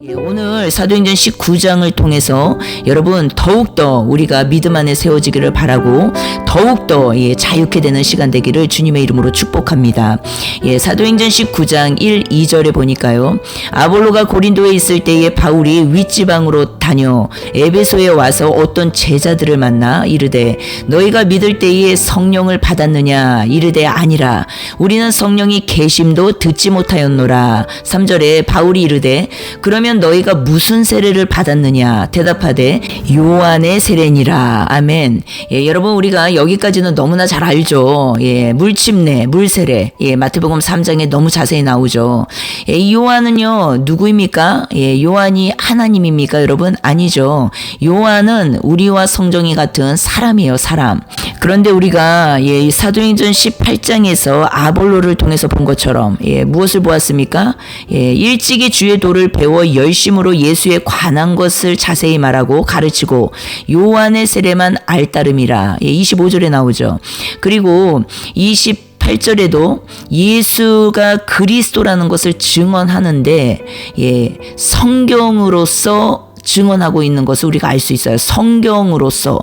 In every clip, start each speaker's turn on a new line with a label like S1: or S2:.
S1: 오늘 사도행전 19장을 통해서 여러분 더욱더 우리가 믿음 안에 세워지기를 바라고 더욱더 자유케 되는 시간 되기를 주님의 이름으로 축복합니다. 사도행전 19장 1, 2절에 보니까요. 아볼로가 고린도에 있을 때에 바울이 윗지방으로 다녀 에베소에 와서 어떤 제자들을 만나 이르되 너희가 믿을 때에 성령을 받았느냐 이르되 아니라 우리는 성령이 계심도 듣지 못하였노라. 3절에 바울이 이르되 그러면 너희가 무슨 세례를 받았느냐 대답하되 요한의 세례니라. 아멘. 여러분 우리가 여기까지는 너무나 잘 알죠. 물침례, 물세례. 마태복음 3장에 너무 자세히 나오죠. 이 요한은요 누구입니까? 요한이 하나님입니까 여러분? 아니죠. 요한은 우리와 성정이 같은 사람이에요. 사람. 그런데 우리가 이 사도행전 18장에서 아볼로를 통해서 본 것처럼 무엇을 보았습니까? 일찍이 주의 도를 배워 열심으로 예수에 관한 것을 자세히 말하고 가르치고 요한의 세례만 알따름이라. 25절에 나오죠. 그리고 28절에도 예수가 그리스도라는 것을 증언하는데 성경으로서 증언하고 있는 것을 우리가 알 수 있어요. 성경으로서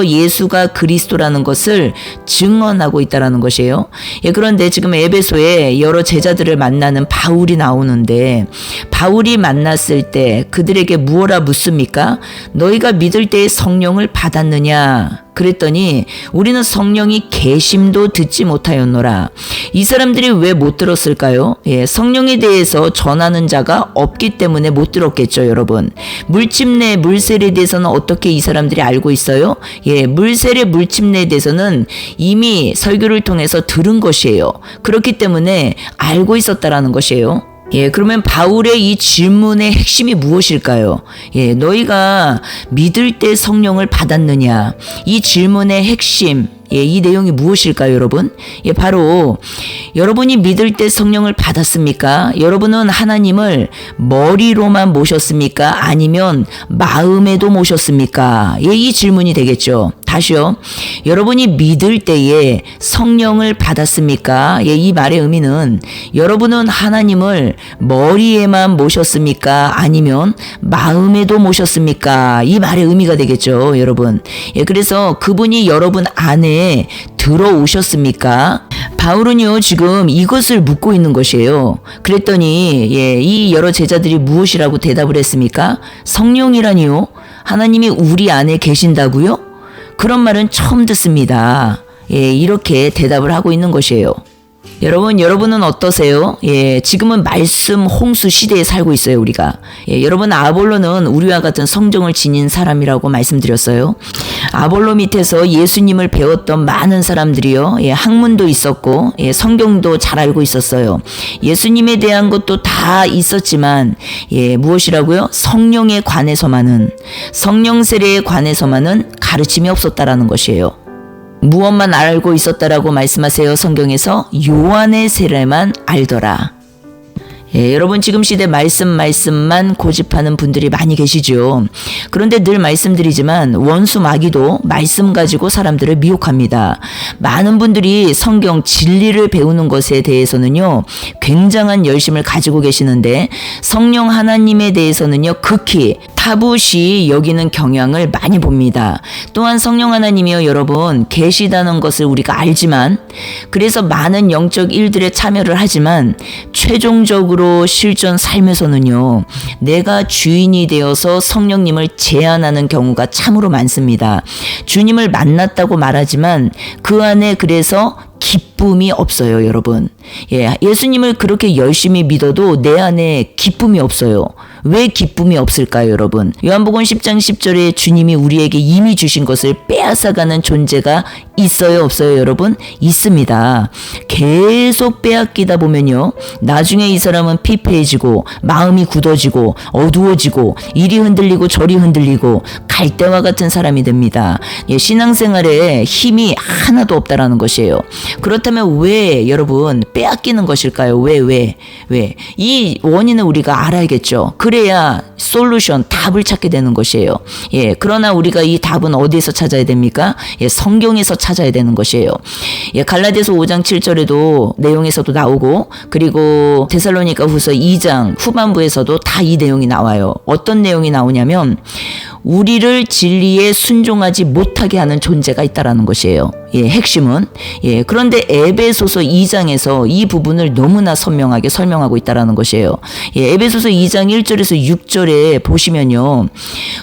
S1: 예수가 그리스도라는 것을 증언하고 있다라는 것이에요. 그런데 지금 에베소에 여러 제자들을 만나는 바울이 나오는데 바울이 만났을 때 그들에게 무엇라 묻습니까? 너희가 믿을 때에 성령을 받았느냐? 그랬더니 우리는 성령이 계심도 듣지 못하였노라. 이 사람들이 왜 못 들었을까요? 성령에 대해서 전하는 자가 없기 때문에 못 들었겠죠, 여러분. 물침례, 물세례에 대해서는 어떻게 이 사람들이 알고 있어요? 물세례, 물침례에 대해서는 이미 설교를 통해서 들은 것이에요. 그렇기 때문에 알고 있었다라는 것이에요. 그러면 바울의 이 질문의 핵심이 무엇일까요? 너희가 믿을 때 성령을 받았느냐? 이 질문의 핵심, 이 내용이 무엇일까요, 여러분? 바로 여러분이 믿을 때 성령을 받았습니까? 여러분은 하나님을 머리로만 모셨습니까? 아니면 마음에도 모셨습니까? 이 질문이 되겠죠. 다시요. 여러분이 믿을 때에 성령을 받았습니까? 이 말의 의미는 여러분은 하나님을 머리에만 모셨습니까? 아니면 마음에도 모셨습니까? 이 말의 의미가 되겠죠, 여러분. 그래서 그분이 여러분 안에 들어오셨습니까? 바울은요 지금 이것을 묻고 있는 것이에요. 그랬더니 이 여러 제자들이 무엇이라고 대답을 했습니까? 성령이라니요? 하나님이 우리 안에 계신다고요? 그런 말은 처음 듣습니다. 이렇게 대답을 하고 있는 것이에요. 여러분은 어떠세요? 지금은 말씀 홍수 시대에 살고 있어요, 우리가. 여러분, 아볼로는 우리와 같은 성정을 지닌 사람이라고 말씀드렸어요. 아볼로 밑에서 예수님을 배웠던 많은 사람들이요. 학문도 있었고, 성경도 잘 알고 있었어요. 예수님에 대한 것도 다 있었지만, 무엇이라고요? 성령에 관해서만은, 성령 세례에 관해서만은 가르침이 없었다라는 것이에요. 무엇만 알고 있었다라고 말씀하세요. 성경에서 요한의 세례만 알더라. 여러분 지금 시대 말씀만 고집하는 분들이 많이 계시죠. 그런데 늘 말씀드리지만 원수 마귀도 말씀 가지고 사람들을 미혹합니다. 많은 분들이 성경 진리를 배우는 것에 대해서는요 굉장한 열심을 가지고 계시는데 성령 하나님에 대해서는요 극히 타부시 여기는 경향을 많이 봅니다. 또한 성령 하나님이요 여러분 계시다는 것을 우리가 알지만 그래서 많은 영적 일들에 참여를 하지만 최종적으로 실전 삶에서는요 내가 주인이 되어서 성령님을 제한하는 경우가 참으로 많습니다. 주님을 만났다고 말하지만 그 안에 그래서 기쁨이 없어요, 여러분. 예수님을 그렇게 열심히 믿어도 내 안에 기쁨이 없어요. 왜 기쁨이 없을까요, 여러분? 요한복음 10장 10절에 주님이 우리에게 이미 주신 것을 빼앗아가는 존재가 있어요, 없어요, 여러분? 있습니다. 계속 빼앗기다 보면요. 나중에 이 사람은 피폐해지고 마음이 굳어지고 어두워지고 이리 흔들리고 저리 흔들리고 갈대와 같은 사람이 됩니다. 예, 신앙생활에 힘이 하나도 없다라는 것이에요. 그렇다면 왜 여러분 빼앗기는 것일까요? 왜? 이 원인을 우리가 알아야겠죠. 그래야 솔루션, 답을 찾게 되는 것이에요. 예, 그러나 우리가 이 답은 어디에서 찾아야 됩니까? 예, 성경에서 찾아야 되는 것이에요. 예, 갈라디아서 5장 7절에도 내용에서도 나오고, 그리고 데살로니가 후서 2장 후반부에서도 다 이 내용이 나와요. 어떤 내용이 나오냐면 우리를 진리에 순종하지 못하게 하는 존재가 있다라는 것이에요. 예, 핵심은. 예, 그런데 에베소서 2장에서 이 부분을 너무나 선명하게 설명하고 있다라는 것이에요. 예, 에베소서 2장 1절에서 6절에 보시면요.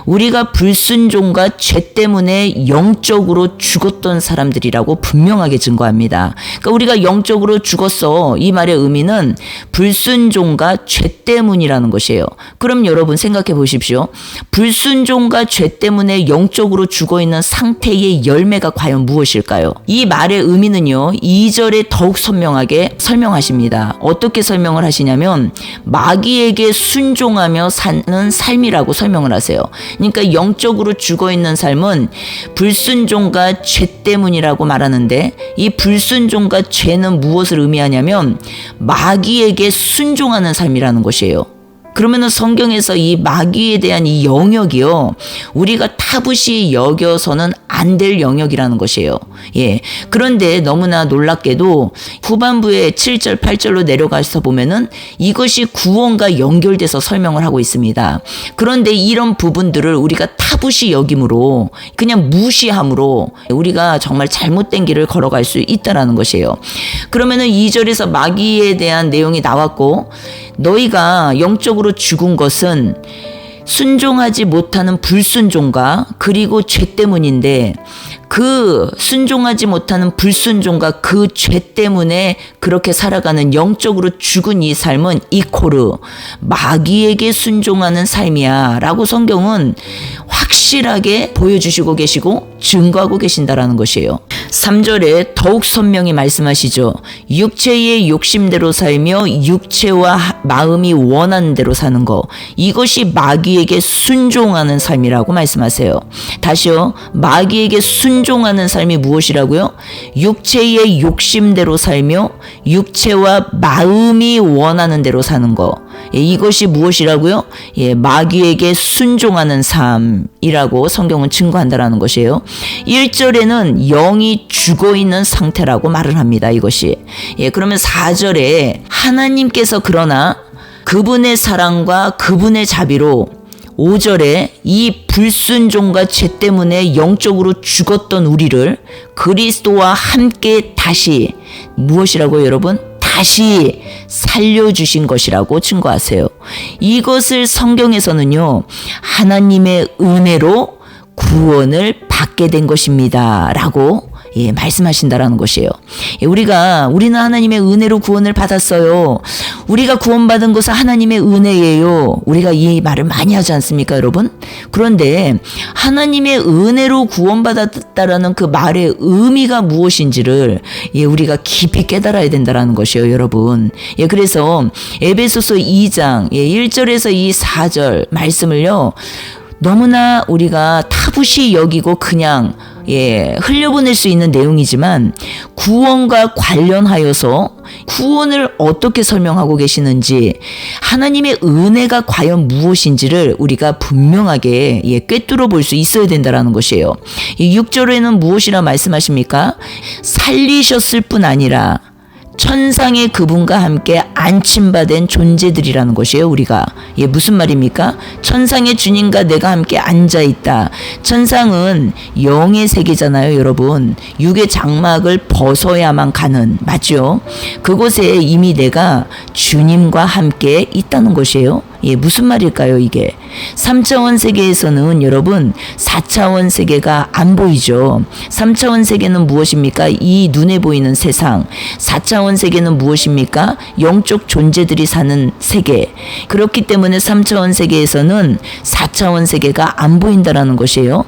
S1: 우리가 불순종과 죄 때문에 영적으로 죽었던 사람들이라고 분명하게 증거합니다. 그러니까 우리가 영적으로 죽었어. 이 말의 의미는 불순종과 죄 때문이라는 것이에요. 그럼 여러분 생각해 보십시오. 불순종과 죄 때문에 영적으로 죽어있는 상태의 열매가 과연 무엇일까요? 이 말의 의미는요, 2절에 더욱 선명하게 설명하십니다. 어떻게 설명을 하시냐면 마귀에게 순종하며 사는 삶이라고 설명을 하세요. 그러니까 영적으로 죽어있는 삶은 불순종과 죄 때문이라고 말하는데, 이 불순종과 죄는 무엇을 의미하냐면 마귀에게 순종하는 삶이라는 것이에요. 그러면은 성경에서 이 마귀에 대한 이 영역이요, 우리가 타부시 여겨서는 안 될 영역이라는 것이에요. 예. 그런데 너무나 놀랍게도 후반부에 7절, 8절로 내려가서 보면은 이것이 구원과 연결돼서 설명을 하고 있습니다. 그런데 이런 부분들을 우리가 타부시 여김으로, 그냥 무시함으로 우리가 정말 잘못된 길을 걸어갈 수 있다라는 것이에요. 그러면은 2절에서 마귀에 대한 내용이 나왔고, 너희가 영적으로 죽은 것은 순종하지 못하는 불순종과 그리고 죄 때문인데, 그 순종하지 못하는 불순종과 그 죄 때문에 그렇게 살아가는 영적으로 죽은 이 삶은 이코르 마귀에게 순종하는 삶이야 라고 성경은 확실하게 보여주시고 계시고 증거하고 계신다라는 것이에요. 3절에 더욱 선명히 말씀하시죠. 육체의 욕심대로 살며 육체와 마음이 원하는 대로 사는 거, 이것이 마귀에게 순종하는 삶이라고 말씀하세요. 다시요. 마귀에게 순종하는 삶이 무엇이라고요? 육체의 욕심대로 살며 육체와 마음이 원하는 대로 사는 거. 예, 이것이 무엇이라고요? 예, 마귀에게 순종하는 삶이라고 성경은 증거한다라는 것이에요. 1절에는 영이 죽어있는 상태라고 말을 합니다. 이것이. 예, 그러면 4절에 하나님께서 그러나 그분의 사랑과 그분의 자비로 5절에 이 불순종과 죄 때문에 영적으로 죽었던 우리를 그리스도와 함께 다시 무엇이라고요, 여러분? 다시 살려주신 것이라고 증거하세요. 이것을 성경에서는요, 하나님의 은혜로 구원을 받게 된 것입니다 라고 말씀하신다라는 것이에요. 우리는 하나님의 은혜로 구원을 받았어요. 우리가 구원받은 것은 하나님의 은혜예요. 우리가 이 말을 많이 하지 않습니까, 여러분? 그런데 하나님의 은혜로 구원받았다라는 그 말의 의미가 무엇인지를 우리가 깊이 깨달아야 된다라는 것이에요, 여러분. 그래서 에베소서 2장 1절에서 이 4절 말씀을요, 너무나 우리가 타부시 여기고 그냥 흘려보낼 수 있는 내용이지만 구원과 관련하여서 구원을 어떻게 설명하고 계시는지, 하나님의 은혜가 과연 무엇인지를 우리가 분명하게 꿰뚫어 볼 수 있어야 된다는 것이에요. 6절에는 무엇이라 말씀하십니까? 살리셨을 뿐 아니라 천상의 그분과 함께 안침받은 존재들이라는 것이에요, 우리가. 무슨 말입니까? 천상의 주님과 내가 함께 앉아있다. 천상은 영의 세계잖아요, 여러분. 육의 장막을 벗어야만 가는, 맞죠? 그곳에 이미 내가 주님과 함께 있다는 것이에요. 무슨 말일까요, 이게? 3차원 세계에서는 여러분 4차원 세계가 안 보이죠. 3차원 세계는 무엇입니까? 이 눈에 보이는 세상. 4차원 세계는 무엇입니까? 영적 존재들이 사는 세계. 그렇기 때문에 3차원 세계에서는 4차원 세계가 안 보인다라는 것이에요.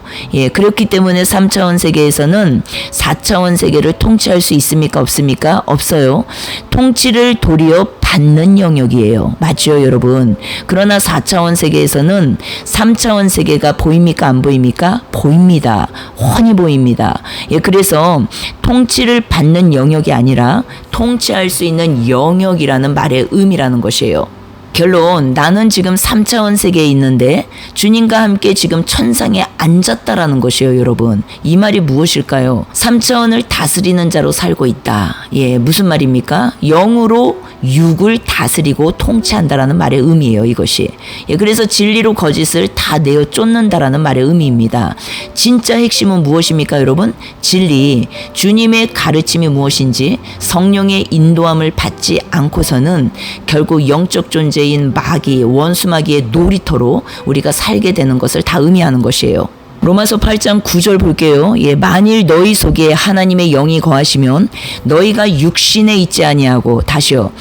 S1: 그렇기 때문에 3차원 세계에서는 4차원 세계를 통치할 수 있습니까? 없습니까? 없어요. 통치를 도리어 받는 영역이에요. 맞죠, 여러분? 그러나 4차원 세계에서는 3차원 세계가 보입니까? 안 보입니까? 보입니다. 훤히 보입니다. 예, 그래서 통치를 받는 영역이 아니라 통치할 수 있는 영역이라는 말의 의미라는 것이에요. 결론, 나는 지금 3차원 세계에 있는데 주님과 함께 지금 천상에 앉았다라는 것이에요, 여러분. 이 말이 무엇일까요? 3차원을 다스리는 자로 살고 있다. 예, 무슨 말입니까? 영으로 육을 다스리고 통치한다라는 말의 의미예요, 이것이. 예, 그래서 진리로 거짓을 다 내어 쫓는다라는 말의 의미입니다. 진짜 핵심은 무엇입니까, 여러분? 진리, 주님의 가르침이 무엇인지 성령의 인도함을 받지 않고서는 결국 영적 존재인 마귀, 원수 마귀의 놀이터로 우리가 살게 되는 것을 다 의미하는 것이에요. 로마서 8장 9절 볼게요. 예, 만일 너희 속에 하나님의 영이 거하시면 너희가 육신에 있지 아니하고, 다시요.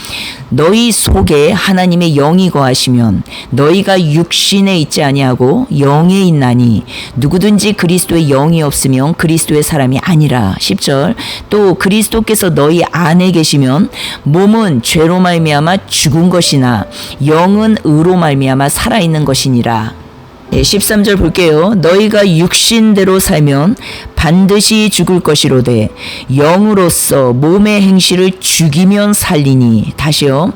S1: 너희 속에 하나님의 영이 거하시면 너희가 육신에 있지 아니하고 영에 있나니 누구든지 그리스도의 영이 없으면 그리스도의 사람이 아니라. 10절. 또 그리스도께서 너희 안에 계시면 몸은 죄로 말미암아 죽은 것이나 영은 의로 말미암아 살아있는 것이니라. 13절 볼게요. 너희가 육신대로 살면 반드시 죽을 것이로되 영으로서 몸의 행실을 죽이면 살리니. 다시요.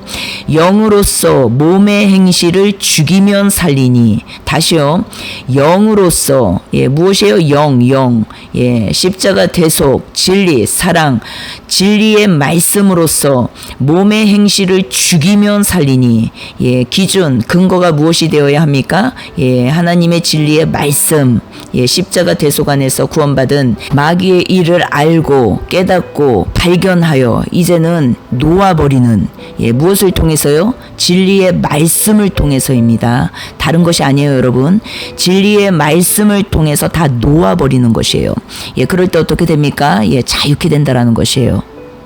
S1: 영으로서 몸의 행실을 죽이면 살리니. 다시요. 영으로서, 예, 무엇이에요? 영. 예, 십자가 대속, 진리, 사랑, 진리의 말씀으로서 몸의 행실을 죽이면 살리니. 예, 기준, 근거가 무엇이 되어야 합니까? 예, 하나님의 진리의 말씀, 예, 십자가 대속 안에서 구원받은 마귀의 일을 알고 깨닫고 발견하여 이제는 놓아버리는, 예, 무엇을 통해서요? 진리의 말씀을 통해서입니다. 다른 것이 아니에요, 여러분. 진리의 말씀을 통해서 다 놓아버리는 것이에요. 예, 그럴 때 어떻게 됩니까? 예, 자유케 된다라는 것이에요.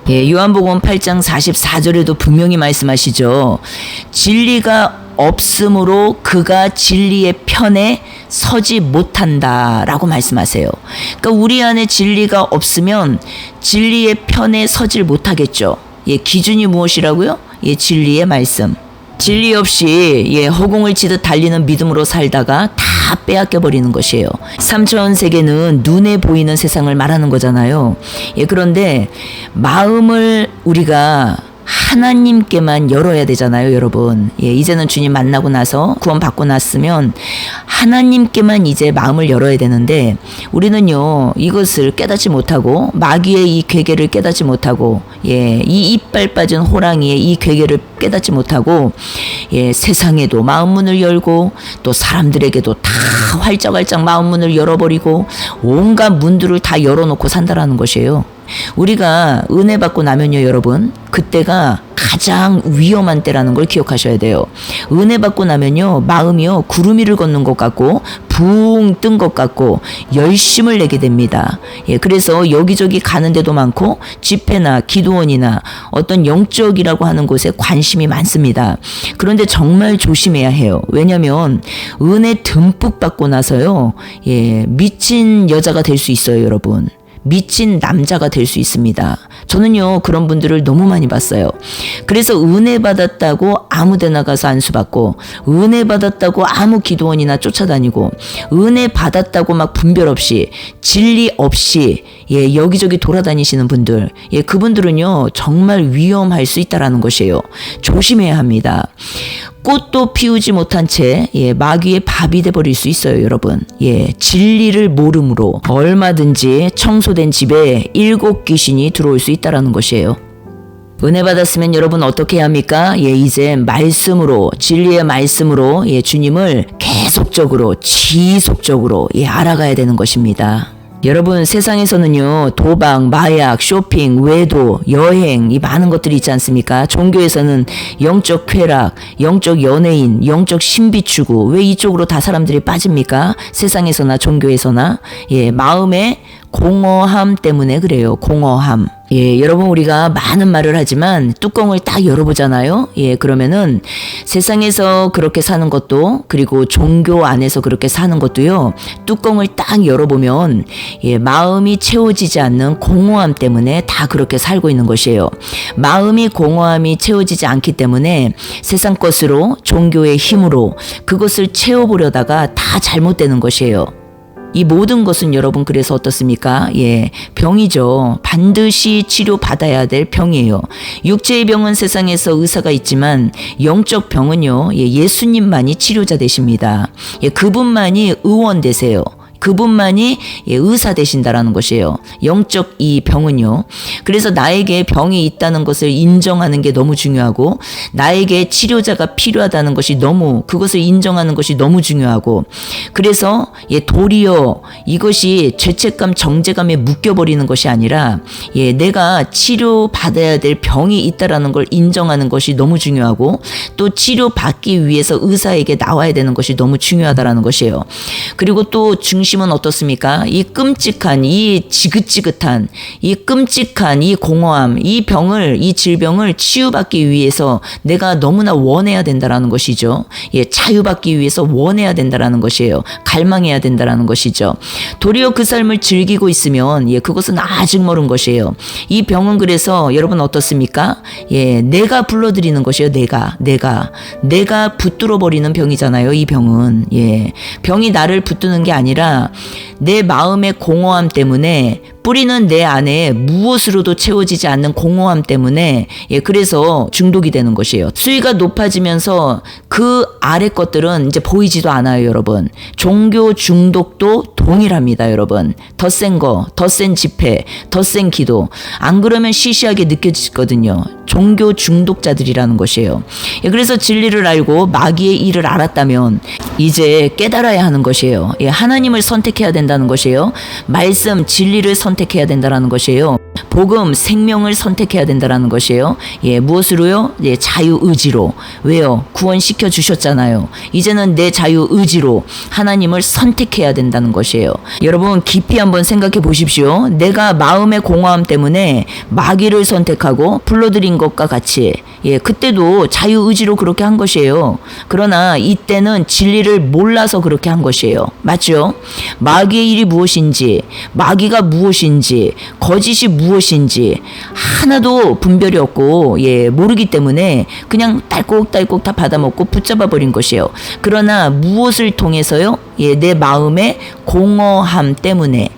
S1: 예, 요한복음 8장 44절에도 분명히 말씀하시죠. 진리가 없으므로 그가 진리의 편에 서지 못한다라고 말씀하세요. 그러니까 우리 안에 진리가 없으면 진리의 편에 서질 못하겠죠. 예, 기준이 무엇이라고요? 예, 진리의 말씀. 진리 없이, 예, 허공을 치듯 달리는 믿음으로 살다가 다 빼앗겨 버리는 것이에요. 3차원 세계는 눈에 보이는 세상을 말하는 거잖아요. 예, 그런데 마음을 우리가 하나님께만 열어야 되잖아요, 여러분. 예, 이제는 주님 만나고 나서 구원받고 났으면 하나님께만 이제 마음을 열어야 되는데 우리는요, 이것을 깨닫지 못하고 마귀의 이 괴계를 깨닫지 못하고, 예, 이 이빨 빠진 호랑이의 이 괴계를 깨닫지 못하고, 예, 세상에도 마음 문을 열고 또 사람들에게도 다 활짝활짝 마음 문을 열어버리고 온갖 문들을 다 열어놓고 산다라는 것이에요. 우리가 은혜 받고 나면요, 여러분, 그때가 가장 위험한 때라는 걸 기억하셔야 돼요. 은혜 받고 나면요, 마음이요, 구름 위를 걷는 것 같고 붕 뜬 것 같고 열심을 내게 됩니다. 예, 그래서 여기저기 가는 데도 많고 집회나 기도원이나 어떤 영적이라고 하는 곳에 관심이 많습니다. 그런데 정말 조심해야 해요. 왜냐하면 은혜 듬뿍 받고 나서요, 예, 미친 여자가 될 수 있어요, 여러분. 미친 남자가 될 수 있습니다. 저는요, 그런 분들을 너무 많이 봤어요. 그래서 은혜 받았다고 아무 데나 가서 안수받고, 은혜 받았다고 아무 기도원이나 쫓아다니고, 은혜 받았다고 막 분별 없이, 진리 없이, 예, 여기저기 돌아다니시는 분들, 예, 그분들은요, 정말 위험할 수 있다라는 것이에요. 조심해야 합니다. 꽃도 피우지 못한 채, 예, 마귀의 밥이 돼버릴 수 있어요, 여러분. 예, 진리를 모름으로 얼마든지 청소된 집에 7 귀신이 들어올 수 있다라는 것이에요. 은혜 받았으면 여러분 어떻게 해야 합니까? 예, 이제 말씀으로, 진리의 말씀으로, 예, 주님을 계속적으로, 지속적으로, 예, 알아가야 되는 것입니다. 여러분, 세상에서는요, 도박, 마약, 쇼핑, 외도, 여행, 이 많은 것들이 있지 않습니까? 종교에서는 영적 쾌락, 영적 연예인, 영적 신비 추구, 왜 이쪽으로 다 사람들이 빠집니까? 세상에서나 종교에서나, 예, 마음의 공허함 때문에 그래요. 공허함. 예, 여러분 우리가 많은 말을 하지만 뚜껑을 딱 열어보잖아요. 예, 그러면은 세상에서 그렇게 사는 것도 그리고 종교 안에서 그렇게 사는 것도요. 뚜껑을 딱 열어보면 예, 마음이 채워지지 않는 공허함 때문에 다 그렇게 살고 있는 것이에요. 마음이 공허함이 채워지지 않기 때문에 세상 것으로 종교의 힘으로 그것을 채워보려다가 다 잘못되는 것이에요. 이 모든 것은 여러분 그래서 어떻습니까? 예, 병이죠. 반드시 치료받아야 될 병이에요. 육체의 병은 세상에서 의사가 있지만 영적 병은요. 예, 예수님만이 치료자 되십니다. 예, 그분만이 의원 되세요. 그분만이 의사 되신다라는 것이에요. 영적 이 병은요. 그래서 나에게 병이 있다는 것을 인정하는 게 너무 중요하고 나에게 치료자가 필요하다는 것이 너무 그것을 인정하는 것이 너무 중요하고 그래서 도리어 이것이 죄책감 정죄감에 묶여버리는 것이 아니라 내가 치료받아야 될 병이 있다라는 걸 인정하는 것이 너무 중요하고 또 치료받기 위해서 의사에게 나와야 되는 것이 너무 중요하다라는 것이에요. 그리고 또 중심은 어떻습니까? 이 끔찍한, 이 지긋지긋한, 이 끔찍한 이 공허함, 이 병을, 이 질병을 치유받기 위해서 내가 너무나 원해야 된다라는 것이죠. 자유받기 위해서 원해야 된다라는 것이에요. 갈망해야 된다라는 것이죠. 도리어 그 삶을 즐기고 있으면 그것은 아직 멀은 것이에요. 이 병은 그래서 여러분 어떻습니까? 내가 불러들이는 것이에요. 내가 붙들어 버리는 병이잖아요. 이 병은 병이 나를 붙드는 게 아니라 내 마음의 공허함 때문에 뿌리는 내 안에 무엇으로도 채워지지 않는 공허함 때문에 그래서 중독이 되는 것이에요. 수위가 높아지면서 그 아래 것들은 이제 보이지도 않아요, 여러분. 종교 중독도 동일합니다, 여러분. 더 센 거, 더 센 집회, 더 센 기도. 안 그러면 시시하게 느껴지거든요. 종교 중독자들이라는 것이에요. 그래서 진리를 알고 마귀의 일을 알았다면 이제 깨달아야 하는 것이에요. 하나님을 선택해야 된다는 것이에요. 말씀, 진리를 선택해야 된다는 것이에요. 복음, 생명을 선택해야 된다는 것이에요. 무엇으로요? 자유의지로. 왜요? 구원시켜 주셨잖아요. 이제는 내 자유의지로 하나님을 선택해야 된다는 것이에요. 여러분 깊이 한번 생각해 보십시오. 내가 마음의 공허함 때문에 마귀를 선택하고 불러들인 것과 같이 그때도 자유의지로 그렇게 한 것이에요. 그러나 이때는 진리를 몰라서 그렇게 한 것이에요. 맞죠? 마귀의 일이 무엇인지, 마귀가 무엇인지, 거짓이 무엇인지 하나도 분별이 없고 모르기 때문에 그냥 딸꾹딸꾹 다 받아먹고 붙잡아 버린 것이에요. 그러나 무엇을 통해서요? 내 마음의 공허함 때문에.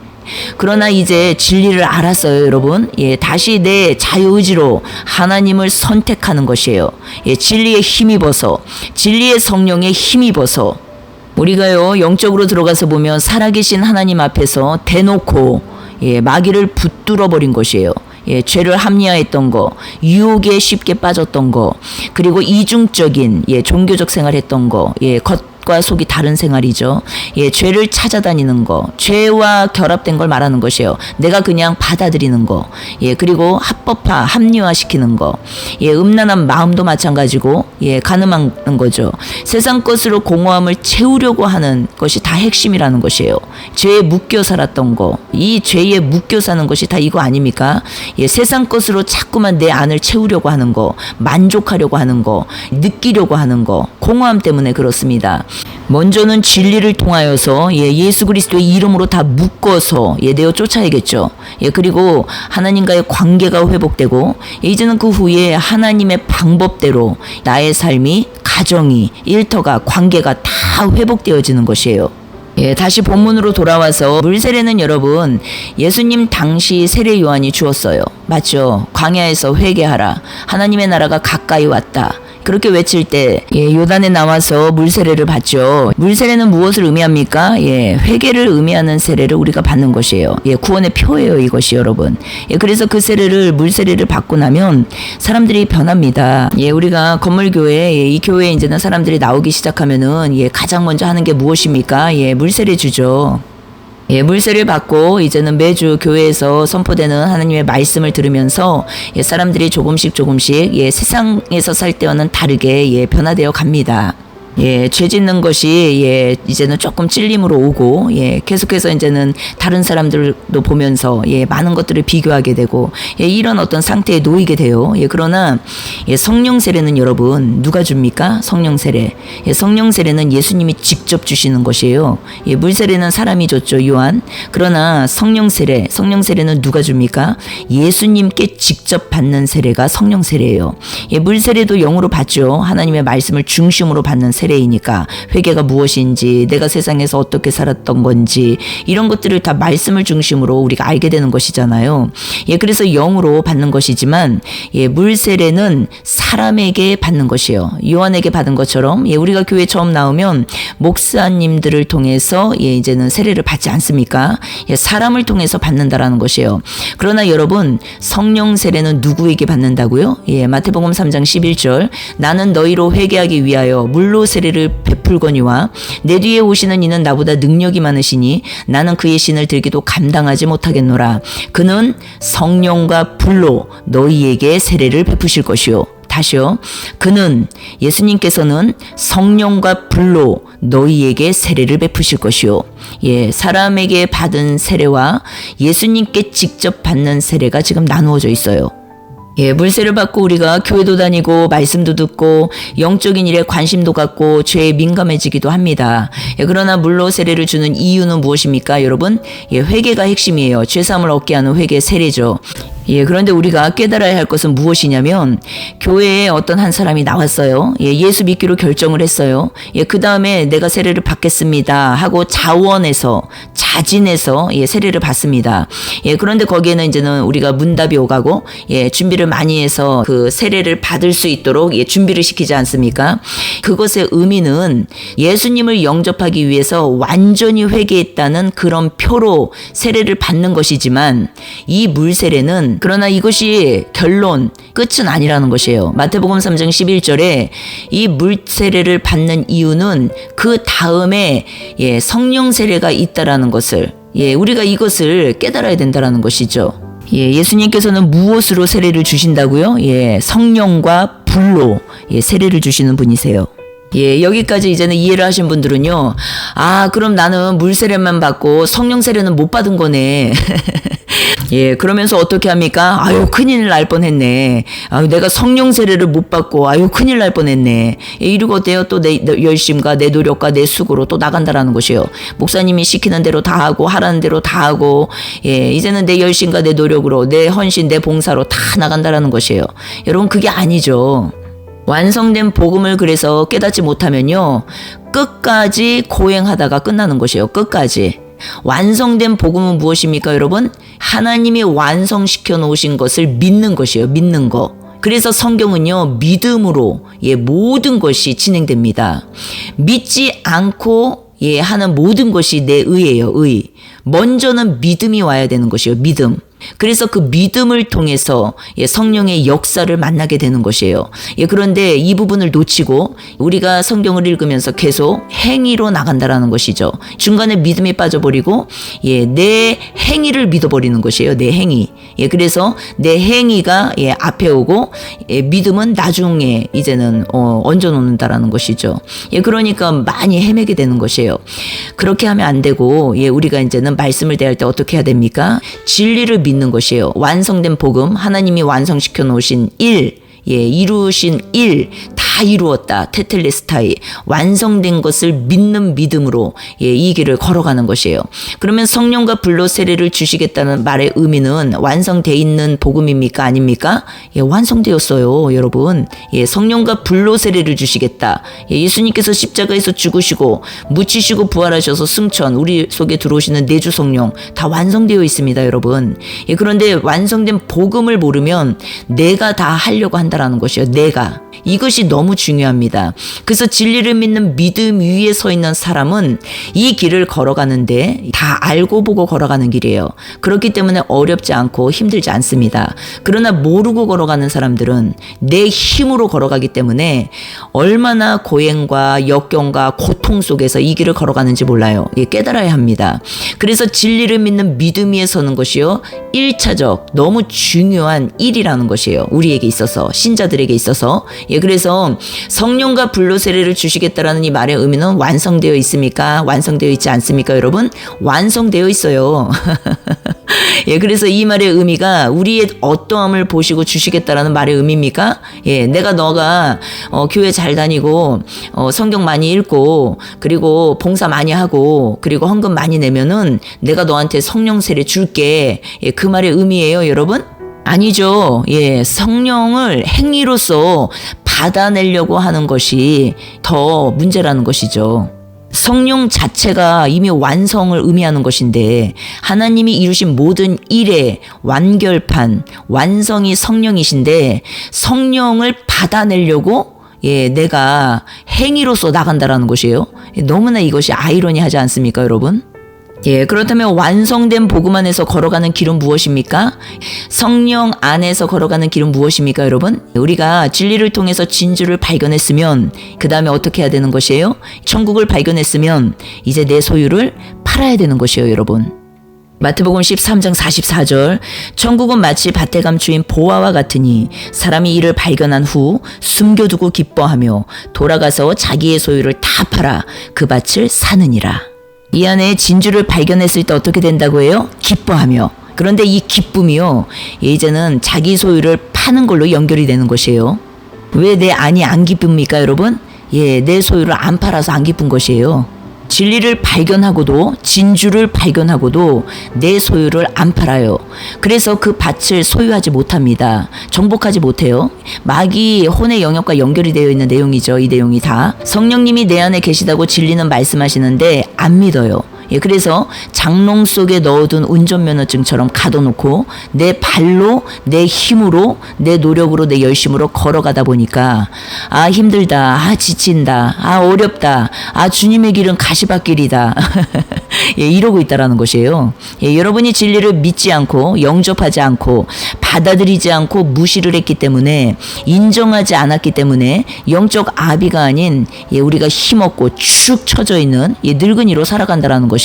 S1: 그러나 이제 진리를 알았어요, 여러분. 다시 내 자유의지로 하나님을 선택하는 것이에요. 진리에 힘입어서, 진리의 성령에 힘입어서 우리가요 영적으로 들어가서 보면 살아계신 하나님 앞에서 대놓고 마귀를 붙들어 버린 것이에요. 죄를 합리화했던 거, 유혹에 쉽게 빠졌던 거, 그리고 이중적인 종교적 생활했던 거, 겉과 속이 다른 생활이죠. 죄를 찾아다니는 거, 죄와 결합된 걸 말하는 것이에요. 내가 그냥 받아들이는 거, 그리고 합리화시키는 거, 음란한 마음도 마찬가지고, 가늠하는 거죠. 세상 것으로 공허함을 채우려고 하는 것이 다 핵심이라는 것이에요. 죄에 묶여 살았던 거, 이 죄에 묶여 사는 것이 다 이거 아닙니까? 세상 것으로 자꾸만 내 안을 채우려고 하는 거, 만족하려고 하는 거, 느끼려고 하는 거, 공허함 때문에 그렇습니다. 먼저는 진리를 통하여서 예수 그리스도의 이름으로 다 묶어서 내어 쫓아야겠죠. 그리고 하나님과의 관계가 회복되고 이제는 그 후에 하나님의 방법대로 나의 삶이, 가정이, 일터가, 관계가 다 회복되어지는 것이에요. 다시 본문으로 돌아와서 물세례는 여러분 예수님 당시 세례 요한이 주었어요. 맞죠? 광야에서 회개하라. 하나님의 나라가 가까이 왔다. 그렇게 외칠 때 요단에 나와서 물세례를 받죠. 물세례는 무엇을 의미합니까? 회개를 의미하는 세례를 우리가 받는 것이에요. 구원의 표예요, 이것이 여러분. 그래서 그 세례를 물세례를 받고 나면 사람들이 변합니다. 우리가 건물교회 이 교회에 이제는 사람들이 나오기 시작하면은 가장 먼저 하는 게 무엇입니까? 물세례 주죠. 물세를 받고 이제는 매주 교회에서 선포되는 하나님의 말씀을 들으면서 사람들이 조금씩 세상에서 살 때와는 다르게 변화되어 갑니다. 예, 죄 짓는 것이 예, 이제는 조금 찔림으로 오고 예, 계속해서 이제는 다른 사람들도 보면서 예, 많은 것들을 비교하게 되고 예, 이런 어떤 상태에 놓이게 돼요. 예, 그러나 예, 성령 세례는 여러분 누가 줍니까? 성령 세례. 예, 성령 세례는 예수님이 직접 주시는 것이에요. 예, 물 세례는 사람이 줬죠, 요한. 그러나 성령 세례는 누가 줍니까? 예수님께 직접 받는 세례가 성령 세례예요. 예, 물 세례도 영으로 받죠. 하나님의 말씀을 중심으로 받는 세례이니까 회개가 무엇인지 내가 세상에서 어떻게 살았던 건지 이런 것들을 다 말씀을 중심으로 우리가 알게 되는 것이잖아요. 예, 그래서 영으로 받는 것이지만 예, 물 세례는 사람에게 받는 것이에요. 요한에게 받은 것처럼 예, 우리가 교회 처음 나오면 목사님들을 통해서 예, 이제는 세례를 받지 않습니까? 예, 사람을 통해서 받는다라는 것이에요. 그러나 여러분 성령 세례는 누구에게 받는다고요? 예, 마태복음 3장 11절 나는 너희로 회개하기 위하여 물로 세례를 베풀거니와 내 뒤에 오시는 이는 나보다 능력이 많으시니 나는 그의 신을 들기도 감당하지 못하겠노라. 그는 성령과 불로 너희에게 세례를 베푸실 것이요. 다시요. 그는 예수님께서는 성령과 불로 너희에게 세례를 베푸실 것이요. 예, 사람에게 받은 세례와 예수님께 직접 받는 세례가 지금 나누어져 있어요. 예, 물세를 받고 우리가 교회도 다니고 말씀도 듣고 영적인 일에 관심도 갖고 죄에 민감해지기도 합니다. 예, 그러나 물로 세례를 주는 이유는 무엇입니까, 여러분? 예, 회개가 핵심이에요. 죄사함을 얻게 하는 회개 세례죠. 예, 그런데 우리가 깨달아야 할 것은 무엇이냐면 교회에 어떤 한 사람이 나왔어요. 예, 예수 믿기로 결정을 했어요. 예, 그 다음에 내가 세례를 받겠습니다 하고 자진해서 예, 세례를 받습니다. 예, 그런데 거기에는 이제는 우리가 문답이 오가고 예, 준비를 많이 해서 그 세례를 받을 수 있도록 예, 준비를 시키지 않습니까? 그것의 의미는 예수님을 영접하기 위해서 완전히 회개했다는 그런 표로 세례를 받는 것이지만 이 물세례는 그러나 이것이 결론, 끝은 아니라는 것이에요. 마태복음 3장 11절에 이 물세례를 받는 이유는 그 다음에 예, 성령 세례가 있다라는 것을 예, 우리가 이것을 깨달아야 된다라는 것이죠. 예, 예수님께서는 무엇으로 세례를 주신다고요? 예, 성령과 불로 예, 세례를 주시는 분이세요. 예, 여기까지 이제는 이해를 하신 분들은요. 아, 그럼 나는 물 세례만 받고 성령 세례는 못 받은 거네. 예, 그러면서 어떻게 합니까? 아유, 큰일 날 뻔했네. 아유, 내가 성령 세례를 못 받고, 아유, 큰일 날 뻔했네. 예, 이러고 어때요? 또 내 열심과 내 노력과 내 수고로 또 나간다라는 것이에요. 목사님이 시키는 대로 다 하고, 하라는 대로 다 하고, 예, 이제는 내 열심과 내 노력으로, 내 헌신, 내 봉사로 다 나간다라는 것이에요. 여러분, 그게 아니죠. 완성된 복음을 그래서 깨닫지 못하면요, 끝까지 고행하다가 끝나는 것이에요. 끝까지. 완성된 복음은 무엇입니까, 여러분? 하나님이 완성시켜 놓으신 것을 믿는 것이에요. 믿는 거. 그래서 성경은요, 믿음으로 예, 모든 것이 진행됩니다. 믿지 않고 예, 하는 모든 것이 내 의예요. 의. 먼저는 믿음이 와야 되는 것이에요. 믿음. 그래서 그 믿음을 통해서 예, 성령의 역사를 만나게 되는 것이에요. 예, 그런데 이 부분을 놓치고 우리가 성경을 읽으면서 계속 행위로 나간다라는 것이죠. 중간에 믿음이 빠져버리고 예, 내 행위를 믿어버리는 것이에요. 내 행위. 예, 그래서 내 행위가 예, 앞에 오고 예, 믿음은 나중에 이제는 얹어놓는다라는 것이죠. 예, 그러니까 많이 헤매게 되는 것이에요. 그렇게 하면 안 되고 예, 우리가 이제는 말씀을 대할 때 어떻게 해야 됩니까? 진리를 믿는 것이에요. 완성된 복음, 하나님이 완성시켜 놓으신 일, 예, 이루신 일, 다 이루었다. 테텔레스타이. 완성된 것을 믿는 믿음으로 예, 이 길을 걸어가는 것이에요. 그러면 성령과 불로 세례를 주시겠다는 말의 의미는 완성돼 있는 복음입니까? 아닙니까? 예, 완성되었어요, 여러분. 예, 성령과 불로 세례를 주시겠다. 예, 예수님께서 십자가에서 죽으시고 묻히시고 부활하셔서 승천, 우리 속에 들어오시는 내주 성령 다 완성되어 있습니다, 여러분. 예, 그런데 완성된 복음을 모르면 내가 다 하려고 한다라는 것이에요. 내가. 이것이 너무 중요합니다. 그래서 진리를 믿는 믿음 위에 서 있는 사람은 이 길을 걸어가는데 다 알고 보고 걸어가는 길이에요. 그렇기 때문에 어렵지 않고 힘들지 않습니다. 그러나 모르고 걸어가는 사람들은 내 힘으로 걸어가기 때문에 얼마나 고행과 역경과 고통 속에서 이 길을 걸어가는지 몰라요. 깨달아야 합니다. 그래서 진리를 믿는 믿음 위에 서는 것이요, 1차적 너무 중요한 일이라는 것이에요. 우리에게 있어서, 신자들에게 있어서. 예, 그래서 성령과 불로 세례를 주시겠다라는 이 말의 의미는 완성되어 있습니까? 완성되어 있지 않습니까, 여러분? 완성되어 있어요. 예, 그래서 이 말의 의미가 우리의 어떠함을 보시고 주시겠다라는 말의 의미입니까? 예, 너가 교회 잘 다니고 성경 많이 읽고 그리고 봉사 많이 하고 그리고 헌금 많이 내면은 내가 너한테 성령 세례 줄게. 예, 그 말의 의미예요, 여러분? 아니죠. 예, 성령을 행위로서 받아내려고 하는 것이 더 문제라는 것이죠. 성령 자체가 이미 완성을 의미하는 것인데 하나님이 이루신 모든 일의 완결판, 완성이 성령이신데 성령을 받아내려고 내가 행위로서 나간다라는 것이에요. 너무나 이것이 아이러니하지 않습니까, 여러분? 그렇다면 완성된 복음 안에서 걸어가는 길은 무엇입니까? 성령 안에서 걸어가는 길은 무엇입니까, 여러분? 우리가 진리를 통해서 진주를 발견했으면 그 다음에 어떻게 해야 되는 것이에요? 천국을 발견했으면 이제 내 소유를 팔아야 되는 것이에요, 여러분. 마태복음 13장 44절 천국은 마치 밭에 감추인 보화와 같으니 사람이 이를 발견한 후 숨겨두고 기뻐하며 돌아가서 자기의 소유를 다 팔아 그 밭을 사느니라. 이 안에 진주를 발견했을 때 어떻게 된다고 해요? 기뻐하며. 그런데 이 기쁨이요, 이제는 자기 소유를 파는 걸로 연결이 되는 것이에요. 왜 내 안이 안 기쁩니까, 여러분? 내 소유를 안 팔아서 안 기쁜 것이에요. 진리를 발견하고도 진주를 발견하고도 내 소유를 안 팔아요. 그래서 그 밭을 소유하지 못합니다. 정복하지 못해요. 마귀 혼의 영역과 연결이 되어 있는 내용이죠. 이 내용이 다. 성령님이 내 안에 계시다고 진리는 말씀하시는데 안 믿어요. 그래서 장롱 속에 넣어둔 운전면허증처럼 가둬놓고 내 발로, 내 힘으로, 내 노력으로, 내 열심으로 걸어가다 보니까 힘들다, 지친다, 어렵다, 주님의 길은 가시밭길이다. 이러고 있다라는 것이에요. 여러분이 진리를 믿지 않고 영접하지 않고 받아들이지 않고 무시를 했기 때문에, 인정하지 않았기 때문에 영적 아비가 아닌 우리가 힘없고 축 처져 있는 늙은이로 살아간다라는 것이에요.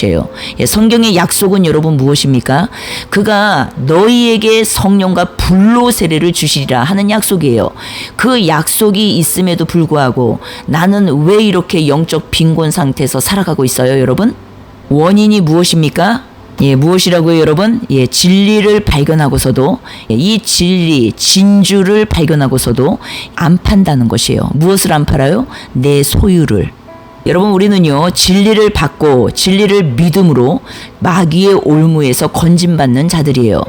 S1: 성경의 약속은 여러분 무엇입니까? 그가 너희에게 성령과 불로 세례를 주시리라 하는 약속이에요. 그 약속이 있음에도 불구하고 나는 왜 이렇게 영적 빈곤 상태에서 살아가고 있어요, 여러분? 원인이 무엇입니까? 무엇이라고요, 여러분? 진리를 발견하고서도, 이 진리, 진주를 발견하고서도 안 판다는 것이에요. 무엇을 안 팔아요? 내 소유를. 여러분, 우리는요, 진리를 받고 진리를 믿음으로 마귀의 올무에서 건진받는 자들이에요.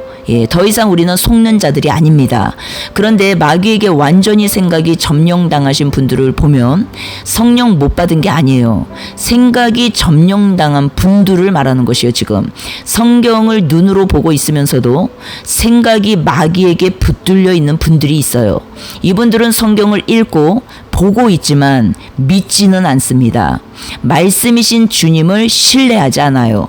S1: 더 이상 우리는 속는 자들이 아닙니다. 그런데 마귀에게 완전히 생각이 점령당하신 분들을 보면 성령 못 받은 게 아니에요. 생각이 점령당한 분들을 말하는 것이에요, 지금. 성경을 눈으로 보고 있으면서도 생각이 마귀에게 붙들려 있는 분들이 있어요. 이분들은 성경을 읽고 보고 있지만 믿지는 않습니다. 말씀이신 주님을 신뢰하지 않아요.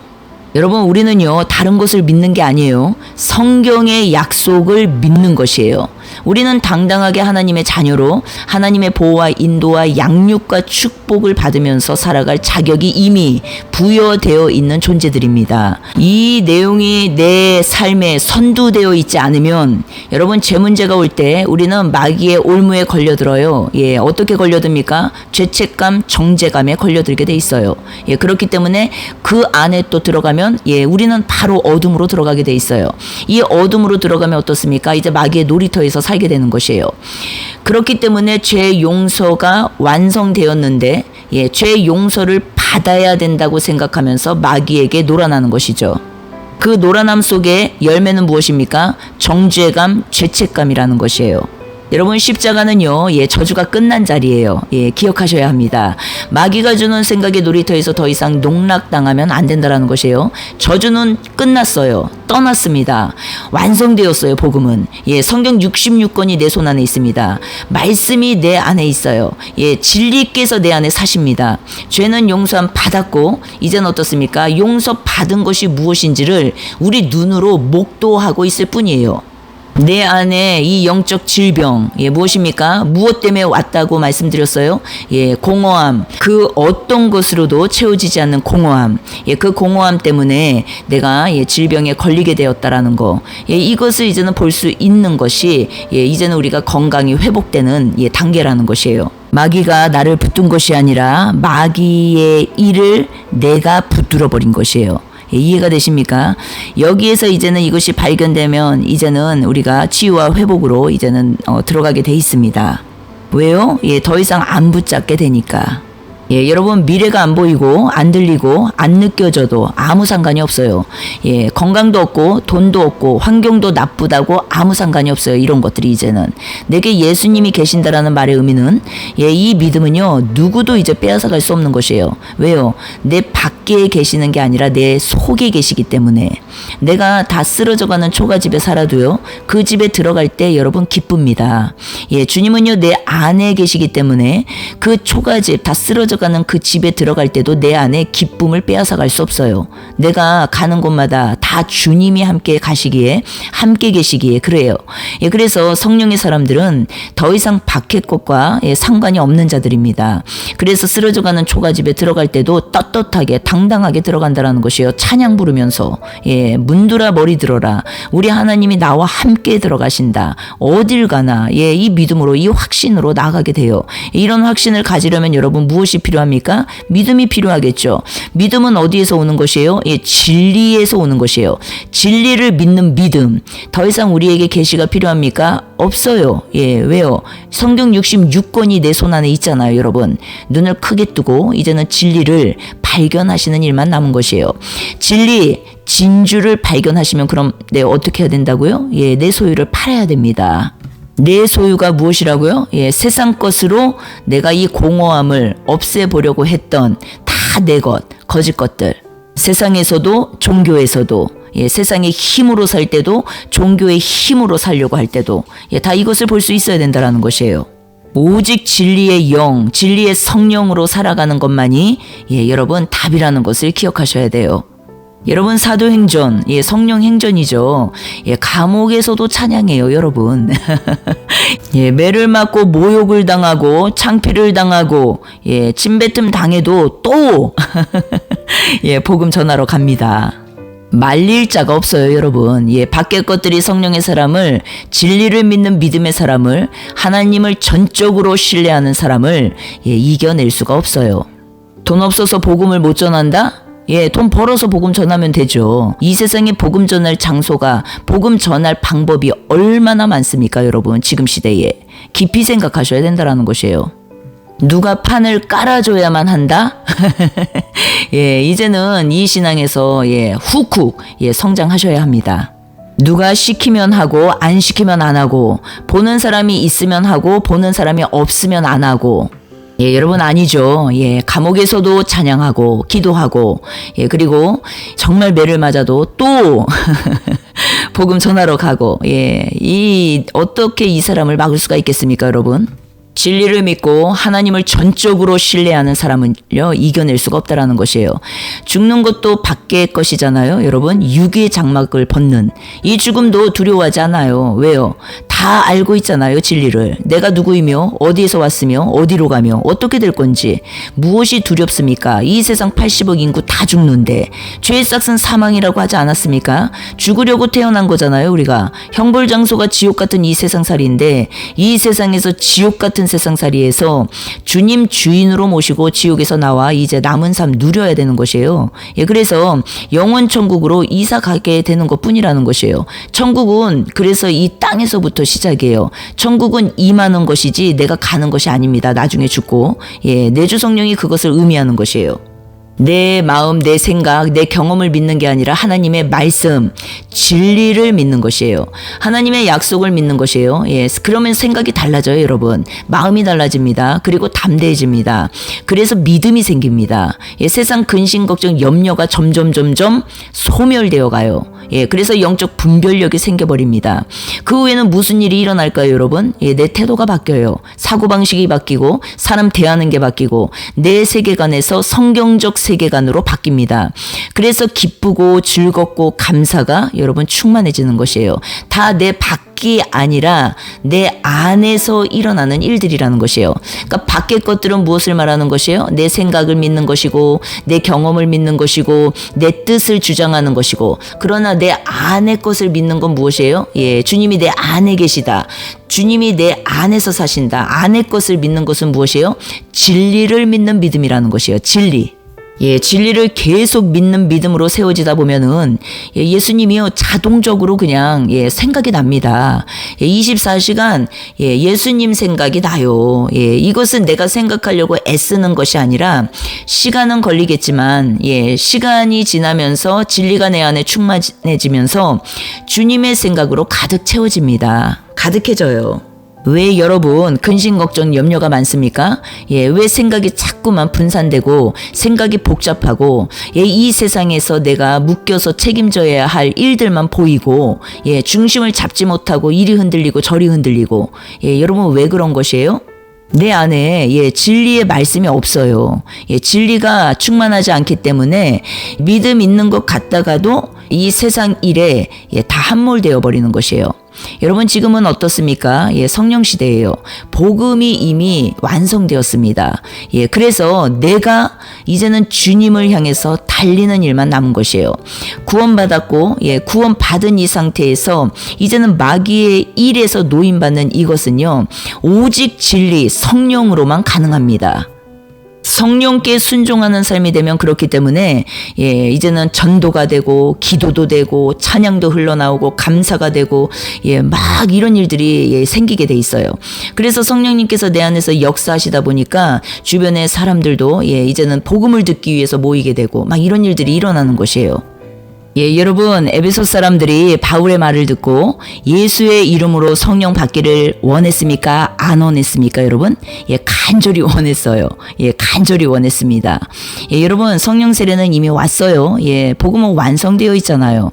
S1: 여러분, 우리는요, 다른 것을 믿는 게 아니에요. 성경의 약속을 믿는 것이에요. 우리는 당당하게 하나님의 자녀로 하나님의 보호와 인도와 양육과 축복을 받으면서 살아갈 자격이 이미 부여되어 있는 존재들입니다. 이 내용이 내 삶에 선두되어 있지 않으면 여러분, 제 문제가 올 때 우리는 마귀의 올무에 걸려들어요. 어떻게 걸려듭니까? 죄책감, 정죄감에 걸려들게 돼 있어요. 그렇기 때문에 그 안에 또 들어가면 우리는 바로 어둠으로 들어가게 돼 있어요. 이 어둠으로 들어가면 어떻습니까? 이제 마귀의 놀이터에서 살게 되는 것이에요. 그렇기 때문에 죄 용서가 완성되었는데 죄 용서를 받아야 된다고 생각하면서 마귀에게 놀아나는 것이죠. 그 놀아남 속에 열매는 무엇입니까? 정죄감, 죄책감이라는 것이에요. 여러분, 십자가는요, 저주가 끝난 자리예요. 기억하셔야 합니다. 마귀가 주는 생각의 놀이터에서 더 이상 농락당하면 안 된다라는 것이에요. 저주는 끝났어요. 떠났습니다. 완성되었어요, 복음은. 성경 66권이 내 손 안에 있습니다. 말씀이 내 안에 있어요. 진리께서 내 안에 사십니다. 죄는 용서함 받았고, 이제는 어떻습니까? 용서 받은 것이 무엇인지를 우리 눈으로 목도하고 있을 뿐이에요. 내 안에 이 영적 질병, 무엇입니까? 무엇 때문에 왔다고 말씀드렸어요? 공허함. 그 어떤 것으로도 채워지지 않는 공허함. 그 공허함 때문에 내가 질병에 걸리게 되었다라는 거. 이것을 이제는 볼 수 있는 것이 이제는 우리가 건강이 회복되는 단계라는 것이에요. 마귀가 나를 붙든 것이 아니라 마귀의 일을 내가 붙들어 버린 것이에요. 이해가 되십니까? 여기에서 이제는 이것이 발견되면 이제는 우리가 치유와 회복으로 이제는 들어가게 돼 있습니다. 왜요? 더 이상 안 붙잡게 되니까. 여러분, 미래가 안 보이고 안 들리고 안 느껴져도 아무 상관이 없어요. 건강도 없고 돈도 없고 환경도 나쁘다고 아무 상관이 없어요. 이런 것들이 이제는 내게 예수님이 계신다라는 말의 의미는 이 믿음은요, 누구도 이제 빼앗아갈 수 없는 것이에요. 왜요? 내 밖에 계시는 게 아니라 내 속에 계시기 때문에. 내가 다 쓰러져가는 초가집에 살아도요, 그 집에 들어갈 때 여러분 기쁩니다. 주님은요, 내 안에 계시기 때문에 그 초가집 다 쓰러져 가는 그 집에 들어갈 때도 내 안에 기쁨을 빼앗아갈 수 없어요. 내가 가는 곳마다 다 주님이 함께 가시기에, 함께 계시기에 그래요. 그래서 성령의 사람들은 더 이상 밖의 것과 상관이 없는 자들입니다. 그래서 쓰러져가는 초가집에 들어갈 때도 떳떳하게 당당하게 들어간다라는 것이에요. 찬양 부르면서 문들아 머리 들어라. 우리 하나님이 나와 함께 들어가신다. 어딜 가나 이 믿음으로, 이 확신으로 나아가게 돼요. 이런 확신을 가지려면 여러분 무엇이 필요합니까? 믿음이 필요하겠죠. 믿음은 어디에서 오는 것이에요? 진리에서 오는 것이에요. 진리를 믿는 믿음. 더 이상 우리에게 계시가 필요합니까? 없어요. 왜요? 성경 66권이 내 손 안에 있잖아요, 여러분. 눈을 크게 뜨고 이제는 진리를 발견하시는 일만 남은 것이에요. 진리, 진주를 발견하시면 그럼 어떻게 해야 된다고요? 내 소유를 팔아야 됩니다. 내 소유가 무엇이라고요? 세상 것으로 내가 이 공허함을 없애보려고 했던 다 내 것, 거짓 것들. 세상에서도 종교에서도 세상의 힘으로 살 때도 종교의 힘으로 살려고 할 때도 다 이것을 볼 수 있어야 된다는 것이에요. 오직 진리의 영, 진리의 성령으로 살아가는 것만이 여러분 답이라는 것을 기억하셔야 돼요. 여러분, 사도행전, 성령 행전이죠. 감옥에서도 찬양해요, 여러분. 매를 맞고 모욕을 당하고 창피를 당하고 침뱉음 당해도 또 복음 전하러 갑니다. 말릴 자가 없어요, 여러분. 밖의 것들이 성령의 사람을, 진리를 믿는 믿음의 사람을, 하나님을 전적으로 신뢰하는 사람을 이겨낼 수가 없어요. 돈 없어서 복음을 못 전한다? 돈 벌어서 복음 전하면 되죠. 이 세상에 복음 전할 장소가, 복음 전할 방법이 얼마나 많습니까, 여러분? 지금 시대에. 깊이 생각하셔야 된다는 것이에요. 누가 판을 깔아줘야만 한다? 이제는 이 신앙에서 훅훅 성장하셔야 합니다. 누가 시키면 하고 안 시키면 안 하고, 보는 사람이 있으면 하고 보는 사람이 없으면 안 하고, 여러분 아니죠. 감옥에서도 찬양하고 기도하고, 그리고 정말 매를 맞아도 또 복음 전하러 가고, 어떻게 이 사람을 막을 수가 있겠습니까, 여러분? 진리를 믿고 하나님을 전적으로 신뢰하는 사람은요, 이겨낼 수가 없다라는 것이에요. 죽는 것도 밖의 것이잖아요, 여러분. 육의 장막을 벗는 이 죽음도 두려워하지 않아요. 왜요? 다 알고 있잖아요, 진리를. 내가 누구이며 어디에서 왔으며 어디로 가며 어떻게 될 건지. 무엇이 두렵습니까? 이 세상 80억 인구 다 죽는데 죄의 싹은 사망이라고 하지 않았습니까? 죽으려고 태어난 거잖아요, 우리가. 형벌장소가 지옥 같은 이 세상살이인데, 이 세상에서 지옥 같은 세상살이에서 주님 주인으로 모시고 지옥에서 나와 이제 남은 삶 누려야 되는 것이에요. 그래서 영원 천국으로 이사 가게 되는 것뿐이라는 것이에요. 천국은 그래서 이 땅에서부터 시작이에요. 천국은 임하는 것이지 내가 가는 것이 아닙니다. 나중에 죽고. 내주 성령이 그것을 의미하는 것이에요. 내 마음, 내 생각, 내 경험을 믿는 게 아니라 하나님의 말씀, 진리를 믿는 것이에요. 하나님의 약속을 믿는 것이에요. 그러면 생각이 달라져요, 여러분. 마음이 달라집니다. 그리고 담대해집니다. 그래서 믿음이 생깁니다. 세상 근심, 걱정, 염려가 점점 소멸되어 가요. 그래서 영적 분별력이 생겨버립니다. 그 후에는 무슨 일이 일어날까요, 여러분? 내 태도가 바뀌어요. 사고방식이 바뀌고, 사람 대하는 게 바뀌고, 내 세계관에서 성경적 세계관으로 바뀝니다. 그래서 기쁘고 즐겁고 감사가 여러분 충만해지는 것이에요. 다 내 밖이 아니라 내 안에서 일어나는 일들이라는 것이에요. 그러니까 밖의 것들은 무엇을 말하는 것이에요? 내 생각을 믿는 것이고 내 경험을 믿는 것이고 내 뜻을 주장하는 것이고, 그러나 내 안의 것을 믿는 건 무엇이에요? 예, 주님이 내 안에 계시다. 주님이 내 안에서 사신다. 안의 것을 믿는 것은 무엇이에요? 진리를 믿는 믿음이라는 것이에요. 진리. 예, 진리를 계속 믿는 믿음으로 세워지다 보면은 예수님이요 자동적으로 그냥 생각이 납니다. 24시간 예수님 생각이 나요. 이것은 내가 생각하려고 애쓰는 것이 아니라 시간은 걸리겠지만 시간이 지나면서 진리가 내 안에 충만해지면서 주님의 생각으로 가득 채워집니다. 가득해져요. 왜 여러분 근심 걱정 염려가 많습니까? 왜 생각이 자꾸만 분산되고 생각이 복잡하고 이 세상에서 내가 묶여서 책임져야 할 일들만 보이고 중심을 잡지 못하고 이리 흔들리고 저리 흔들리고 여러분 왜 그런 것이에요? 내 안에 진리의 말씀이 없어요. 진리가 충만하지 않기 때문에 믿음 있는 것 같다가도 이 세상 일에 다 함몰되어 버리는 것이에요. 여러분 지금은 어떻습니까? 성령 시대예요. 복음이 이미 완성되었습니다. 그래서 내가 이제는 주님을 향해서 달리는 일만 남은 것이에요. 구원받았고 구원받은 이 상태에서 이제는 마귀의 일에서 노임받는 이것은요 오직 진리 성령으로만 가능합니다. 성령께 순종하는 삶이 되면 그렇기 때문에 이제는 전도가 되고 기도도 되고 찬양도 흘러나오고 감사가 되고 막 이런 일들이 생기게 돼 있어요. 그래서 성령님께서 내 안에서 역사하시다 보니까 주변의 사람들도 이제는 복음을 듣기 위해서 모이게 되고 막 이런 일들이 일어나는 것이에요. 여러분 에베소 사람들이 바울의 말을 듣고 예수의 이름으로 성령 받기를 원했습니까? 안 원했습니까? 여러분? 간절히 원했어요. 간절히 원했습니다. 여러분 성령 세례는 이미 왔어요. 복음은 완성되어 있잖아요.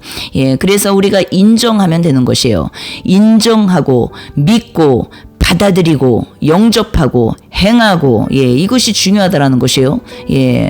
S1: 그래서 우리가 인정하면 되는 것이에요. 인정하고 믿고 받아들이고 영접하고 행하고 이것이 중요하다라는 것이에요.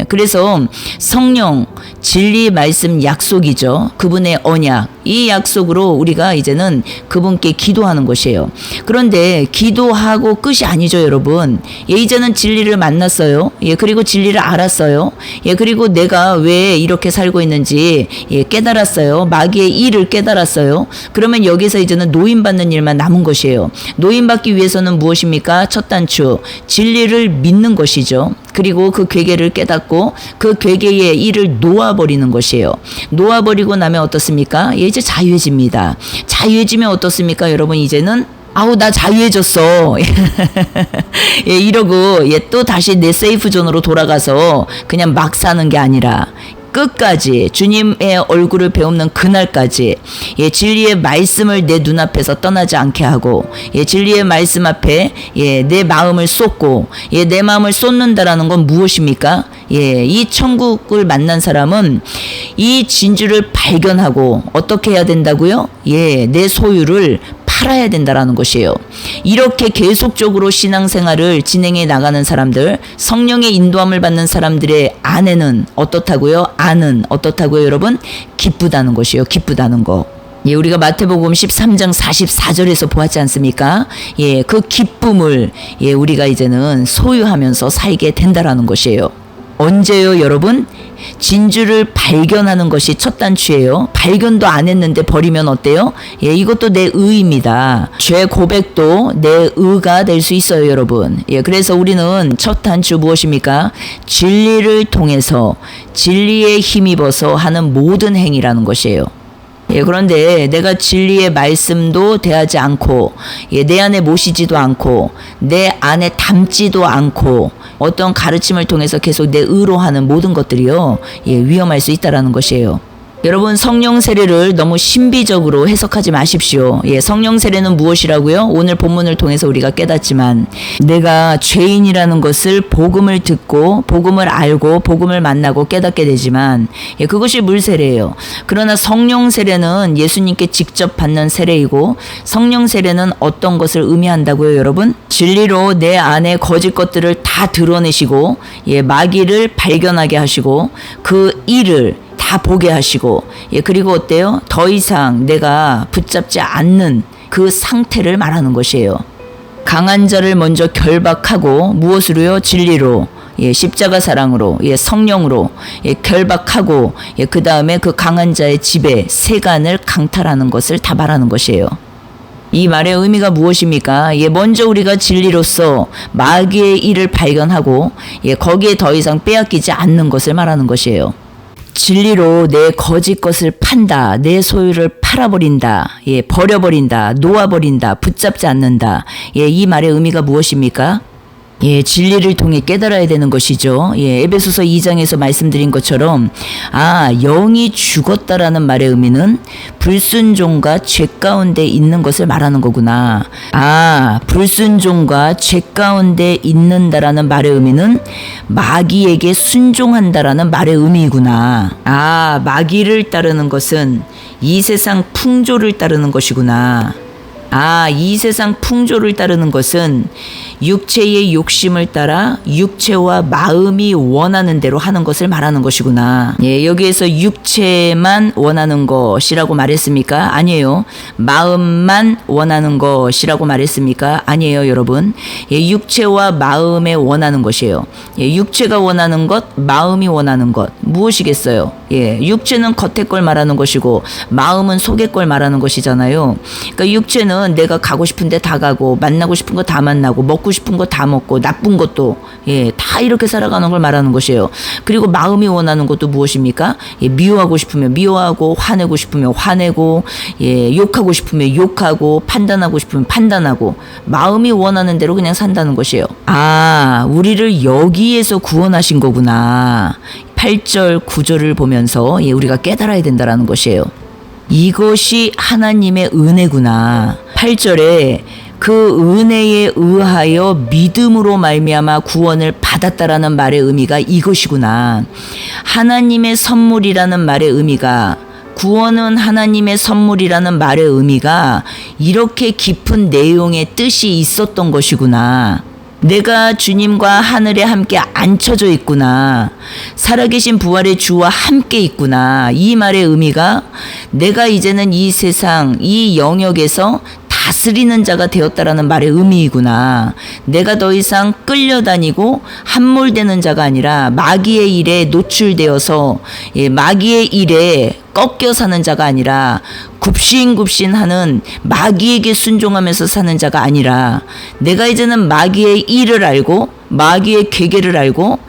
S1: 그래서 성령 진리 말씀 약속이죠. 그분의 언약 이 약속으로 우리가 이제는 그분께 기도하는 것이에요. 그런데 기도하고 끝이 아니죠, 여러분. 이제는 진리를 만났어요. 그리고 진리를 알았어요. 그리고 내가 왜 이렇게 살고 있는지 깨달았어요. 마귀의 일을 깨달았어요. 그러면 여기서 이제는 노임받는 일만 남은 것이에요. 노임받기 위해서는 무엇입니까? 첫 단추 진리를 믿는 것이죠. 그리고 그 괴계를 깨닫고 그 괴계의 일을 놓아버리는 것이에요. 놓아버리고 나면 어떻습니까? 이제 자유해집니다. 자유해지면 어떻습니까? 여러분 이제는 아우 나 자유해졌어 이러고 또 다시 내 세이프 존으로 돌아가서 그냥 막 사는 게 아니라 끝까지 주님의 얼굴을 배우는 그날까지 진리의 말씀을 내 눈앞에서 떠나지 않게 하고 진리의 말씀 앞에 내 마음을 쏟고 내 마음을 쏟는다라는 건 무엇입니까? 이 천국을 만난 사람은 이 진주를 발견하고 어떻게 해야 된다고요? 내 소유를 팔아야 된다라는 것이에요. 이렇게 계속적으로 신앙생활을 진행해 나가는 사람들, 성령의 인도함을 받는 사람들의 안에는 어떻다고요? 안은 어떻다고요, 여러분? 기쁘다는 것이에요. 기쁘다는 거. 우리가 마태복음 13장 44절에서 보았지 않습니까? 그 기쁨을 우리가 이제는 소유하면서 살게 된다라는 것이에요. 언제요, 여러분? 진주를 발견하는 것이 첫 단추예요. 발견도 안 했는데 버리면 어때요? 이것도 내 의입니다. 죄 고백도 내 의가 될 수 있어요, 여러분. 그래서 우리는 첫 단추 무엇입니까? 진리를 통해서 진리에 힘입어서 하는 모든 행위라는 것이에요. 그런데 내가 진리의 말씀도 대하지 않고 내 안에 모시지도 않고 내 안에 담지도 않고 어떤 가르침을 통해서 계속 내 의로 하는 모든 것들이요 위험할 수 있다라는 것이에요. 여러분, 성령 세례를 너무 신비적으로 해석하지 마십시오. 성령 세례는 무엇이라고요? 오늘 본문을 통해서 우리가 깨닫지만 내가 죄인이라는 것을 복음을 듣고 복음을 알고 복음을 만나고 깨닫게 되지만 그것이 물 세례예요. 그러나 성령 세례는 예수님께 직접 받는 세례이고 성령 세례는 어떤 것을 의미한다고요, 여러분? 진리로 내 안에 거짓 것들을 다 드러내시고 마귀를 발견하게 하시고 그 일을 다 보게 하시고 그리고 어때요? 더 이상 내가 붙잡지 않는 그 상태를 말하는 것이에요. 강한 자를 먼저 결박하고 무엇으로요? 진리로, 십자가 사랑으로, 성령으로 결박하고 그 다음에 그 강한 자의 지배, 세간을 강탈하는 것을 다 말하는 것이에요. 이 말의 의미가 무엇입니까? 먼저 우리가 진리로서 마귀의 일을 발견하고 거기에 더 이상 빼앗기지 않는 것을 말하는 것이에요. 진리로 내 거짓 것을 판다. 내 소유를 팔아버린다. 버려버린다. 놓아버린다. 붙잡지 않는다. 이 말의 의미가 무엇입니까? 진리를 통해 깨달아야 되는 것이죠. 에베소서 2장에서 말씀드린 것처럼 영이 죽었다라는 말의 의미는 불순종과 죄 가운데 있는 것을 말하는 거구나. 불순종과 죄 가운데 있는다라는 말의 의미는 마귀에게 순종한다라는 말의 의미이구나. 마귀를 따르는 것은 이 세상 풍조를 따르는 것이구나. 이 세상 풍조를 따르는 것은 육체의 욕심을 따라 육체와 마음이 원하는 대로 하는 것을 말하는 것이구나. 여기에서 육체만 원하는 것이라고 말했습니까? 아니에요. 마음만 원하는 것이라고 말했습니까? 아니에요, 여러분. 육체와 마음에 원하는 것이에요. 육체가 원하는 것, 마음이 원하는 것. 무엇이겠어요? 육체는 겉의 걸 말하는 것이고 마음은 속의 걸 말하는 것이잖아요. 그러니까 육체는 내가 가고 싶은데 다 가고 만나고 싶은 거 다 만나고 먹고 싶은 거 다 먹고 나쁜 것도 다 이렇게 살아가는 걸 말하는 것이에요. 그리고 마음이 원하는 것도 무엇입니까? 미워하고 싶으면 미워하고 화내고 싶으면 화내고 욕하고 싶으면 욕하고 판단하고 싶으면 판단하고 마음이 원하는 대로 그냥 산다는 것이에요. 우리를 여기에서 구원하신 거구나. 8절 9절을 보면서 우리가 깨달아야 된다라는 것이에요. 이것이 하나님의 은혜구나. 8절에 그 은혜에 의하여 믿음으로 말미암아 구원을 받았다라는 말의 의미가 이것이구나. 하나님의 선물이라는 말의 의미가, 구원은 하나님의 선물이라는 말의 의미가 이렇게 깊은 내용의 뜻이 있었던 것이구나. 내가 주님과 하늘에 함께 앉혀져 있구나. 살아계신 부활의 주와 함께 있구나. 이 말의 의미가 내가 이제는 이 세상, 이 영역에서 다스리는 자가 되었다라는 말의 의미이구나. 내가 더 이상 끌려다니고 함몰되는 자가 아니라 마귀의 일에 노출되어서 마귀의 일에 꺾여 사는 자가 아니라 굽신굽신하는 마귀에게 순종하면서 사는 자가 아니라 내가 이제는 마귀의 일을 알고 마귀의 계계를 알고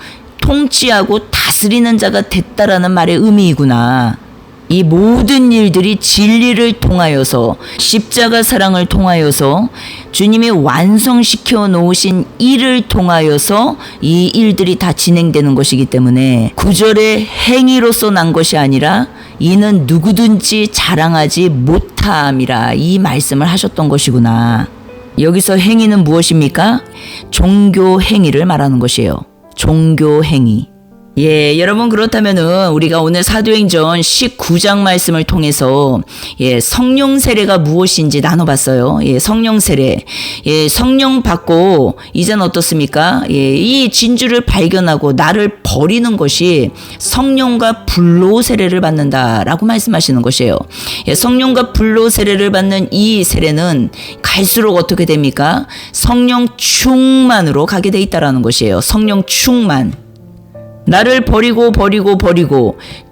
S1: 통치하고 다스리는 자가 됐다라는 말의 의미이구나. 이 모든 일들이 진리를 통하여서 십자가 사랑을 통하여서 주님이 완성시켜 놓으신 일을 통하여서 이 일들이 다 진행되는 것이기 때문에 구절의 행위로서 난 것이 아니라 이는 누구든지 자랑하지 못함이라 이 말씀을 하셨던 것이구나. 여기서 행위는 무엇입니까? 종교 행위를 말하는 것이에요. 종교 행위. 여러분, 그렇다면은 우리가 오늘 사도행전 19장 말씀을 통해서 성령 세례가 무엇인지 나눠봤어요. 성령 세례. 성령 받고 이제는 어떻습니까? 이 진주를 발견하고 나를 버리는 것이 성령과 불로 세례를 받는다라고 말씀하시는 것이에요. 성령과 불로 세례를 받는 이 세례는 갈수록 어떻게 됩니까? 성령 충만으로 가게 돼 있다라는 것이에요. 성령 충만. 나를 버리고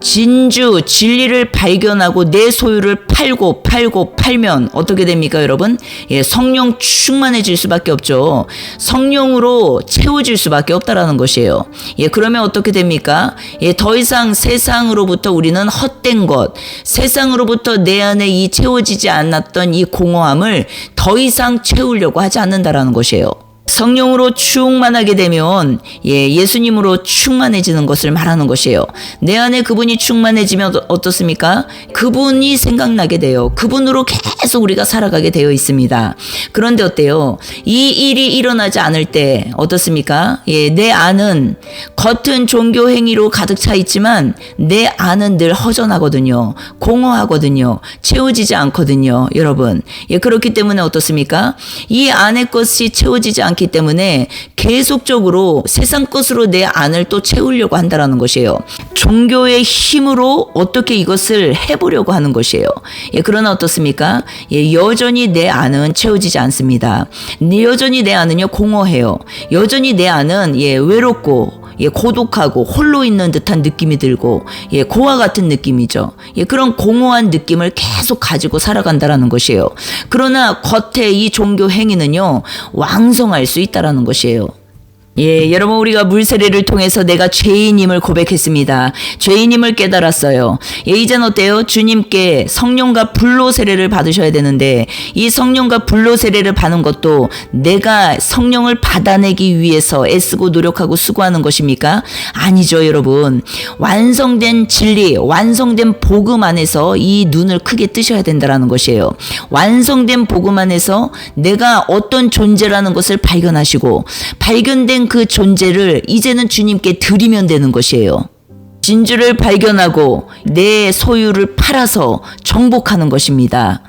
S1: 진리를 발견하고 내 소유를 팔면 어떻게 됩니까, 여러분? 성령 충만해질 수밖에 없죠. 성령으로 채워질 수밖에 없다라는 것이에요. 그러면 어떻게 됩니까? 더 이상 세상으로부터 우리는 헛된 것, 세상으로부터 내 안에 이 채워지지 않았던 이 공허함을 더 이상 채우려고 하지 않는다라는 것이에요. 성령으로 충만하게 되면 예수님으로 충만해지는 것을 말하는 것이에요. 내 안에 그분이 충만해지면 어떻습니까? 그분이 생각나게 돼요. 그분으로 계속 우리가 살아가게 되어 있습니다. 그런데 어때요? 이 일이 일어나지 않을 때 어떻습니까? 내 안은 겉은 종교 행위로 가득 차 있지만 내 안은 늘 허전하거든요. 공허하거든요. 채워지지 않거든요. 여러분. 그렇기 때문에 어떻습니까? 이 안의 것이 채워지지 않기 때문에 계속적으로 세상 것으로 내 안을 또 채우려고 한다는 것이에요. 종교의 힘으로 어떻게 이것을 해보려고 하는 것이에요. 그러나 어떻습니까? 여전히 내 안은 채워지지 않습니다. 여전히 내 안은요 공허해요. 여전히 내 안은 외롭고 고독하고 홀로 있는 듯한 느낌이 들고 고와 같은 느낌이죠. 그런 공허한 느낌을 계속 가지고 살아간다라는 것이에요. 그러나 겉에 이 종교 행위는요 왕성할 수 있다라는 것이에요. 여러분 우리가 물 세례를 통해서 내가 죄인임을 고백했습니다. 죄인임을 깨달았어요. 이젠 어때요? 주님께 성령과 불로 세례를 받으셔야 되는데 이 성령과 불로 세례를 받는 것도 내가 성령을 받아내기 위해서 애쓰고 노력하고 수고하는 것입니까? 아니죠, 여러분. 완성된 진리, 완성된 복음 안에서 이 눈을 크게 뜨셔야 된다라는 것이에요. 완성된 복음 안에서 내가 어떤 존재라는 것을 발견하시고 발견된 그 존재를 이제는 주님께 드리면 되는 것이에요. 진주를 발견하고 내 소유를 팔아서 정복하는 것입니다.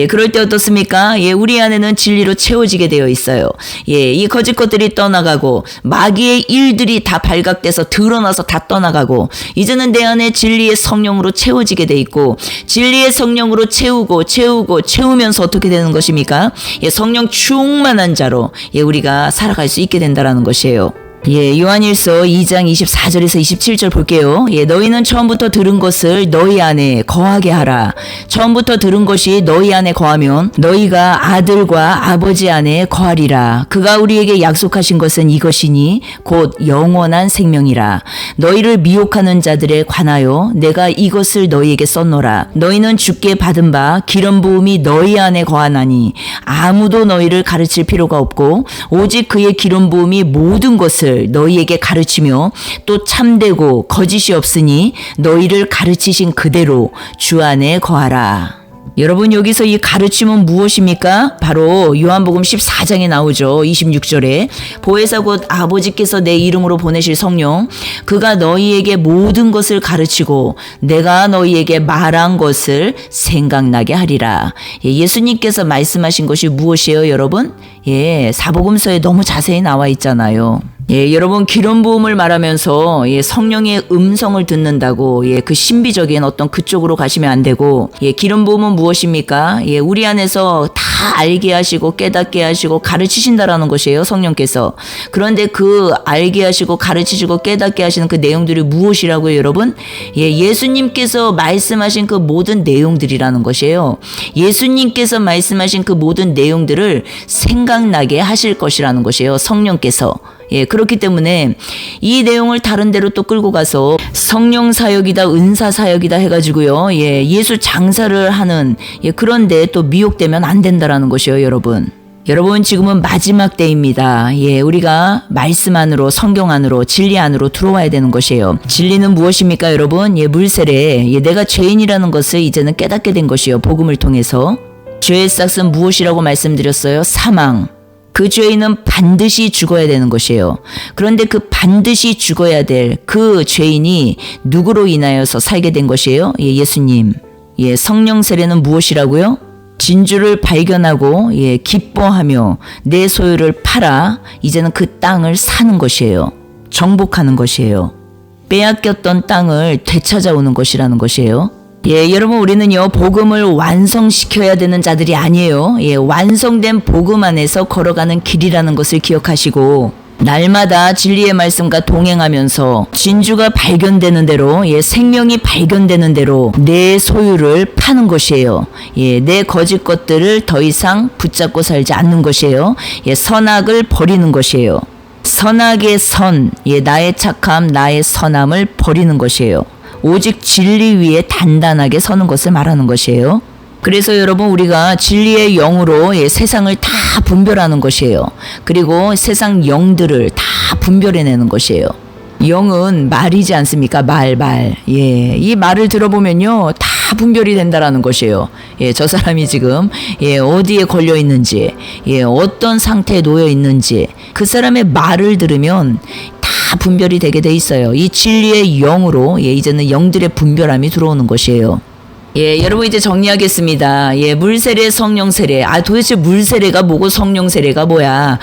S1: 그럴 때 어떻습니까? 우리 안에는 진리로 채워지게 되어 있어요. 이 거짓 것들이 떠나가고 마귀의 일들이 다 발각돼서 드러나서 다 떠나가고 이제는 내 안에 진리의 성령으로 채워지게 돼 있고 진리의 성령으로 채우면서 어떻게 되는 것입니까? 성령 충만한 자로 우리가 살아갈 수 있게 된다라는 것이에요. 요한일서 2장 24절에서 27절 볼게요. 너희는 처음부터 들은 것을 너희 안에 거하게 하라. 처음부터 들은 것이 너희 안에 거하면 너희가 아들과 아버지 안에 거하리라. 그가 우리에게 약속하신 것은 이것이니 곧 영원한 생명이라. 너희를 미혹하는 자들에 관하여 내가 이것을 너희에게 썼노라. 너희는 주께 받은 바 기름 부음이 너희 안에 거하나니 아무도 너희를 가르칠 필요가 없고 오직 그의 기름 부음이 모든 것을 너희에게 가르치며 또 참되고 거짓이 없으니 너희를 가르치신 그대로 주 안에 거하라. 여러분 여기서 이 가르침은 무엇입니까? 바로 요한복음 14장에 나오죠. 26절에 보혜사 곧 아버지께서 내 이름으로 보내실 성령 그가 너희에게 모든 것을 가르치고 내가 너희에게 말한 것을 생각나게 하리라. 예수님께서 말씀하신 것이 무엇이에요, 여러분? 사복음서에 너무 자세히 나와 있잖아요. 여러분 기름 부음을 말하면서 성령의 음성을 듣는다고 그 신비적인 어떤 그쪽으로 가시면 안 되고 기름 부음은 무엇입니까? 우리 안에서 다 알게 하시고 깨닫게 하시고 가르치신다라는 것이에요, 성령께서. 그런데 그 알게 하시고 가르치시고 깨닫게 하시는 그 내용들이 무엇이라고요, 여러분? 예수님께서 말씀하신 그 모든 내용들이라는 것이에요. 예수님께서 말씀하신 그 모든 내용들을 생각나게 하실 것이라는 것이에요, 성령께서. 그렇기 때문에 이 내용을 다른 데로 또 끌고 가서 성령 사역이다, 은사 사역이다 해가지고요, 예수 장사를 하는 그런데 또 미혹되면 안 된다라는 것이에요, 여러분. 여러분 지금은 마지막 때입니다. 우리가 말씀 안으로, 성경 안으로, 진리 안으로 들어와야 되는 것이에요. 진리는 무엇입니까, 여러분? 물세례. 내가 죄인이라는 것을 이제는 깨닫게 된 것이에요, 복음을 통해서. 죄의 싹은 무엇이라고 말씀드렸어요? 사망. 그 죄인은 반드시 죽어야 되는 것이에요. 그런데 그 반드시 죽어야 될 그 죄인이 누구로 인하여서 살게 된 것이에요? 예수님. 성령 세례는 무엇이라고요? 진주를 발견하고 기뻐하며 내 소유를 팔아 이제는 그 땅을 사는 것이에요. 정복하는 것이에요. 빼앗겼던 땅을 되찾아오는 것이라는 것이에요. 여러분 우리는요 복음을 완성시켜야 되는 자들이 아니에요. 완성된 복음 안에서 걸어가는 길이라는 것을 기억하시고 날마다 진리의 말씀과 동행하면서 진주가 발견되는 대로 생명이 발견되는 대로 내 소유를 파는 것이에요. 내 거짓 것들을 더 이상 붙잡고 살지 않는 것이에요. 선악을 버리는 것이에요. 선악의 선, 나의 착함, 나의 선함을 버리는 것이에요. 오직 진리 위에 단단하게 서는 것을 말하는 것이에요. 그래서 여러분 우리가 진리의 영으로 세상을 다 분별하는 것이에요. 그리고 세상 영들을 다 분별해내는 것이에요. 영은 말이지 않습니까? 말. 이 말을 들어보면요, 다 분별이 된다라는 것이에요. 저 사람이 지금 어디에 걸려 있는지, 어떤 상태에 놓여 있는지, 그 사람의 말을 들으면 다 분별이 되게 돼 있어요. 이 진리의 영으로 이제는 영들의 분별함이 들어오는 것이에요. 여러분 이제 정리하겠습니다. 물세례, 성령 세례. 도대체 물세례가 뭐고 성령 세례가 뭐야?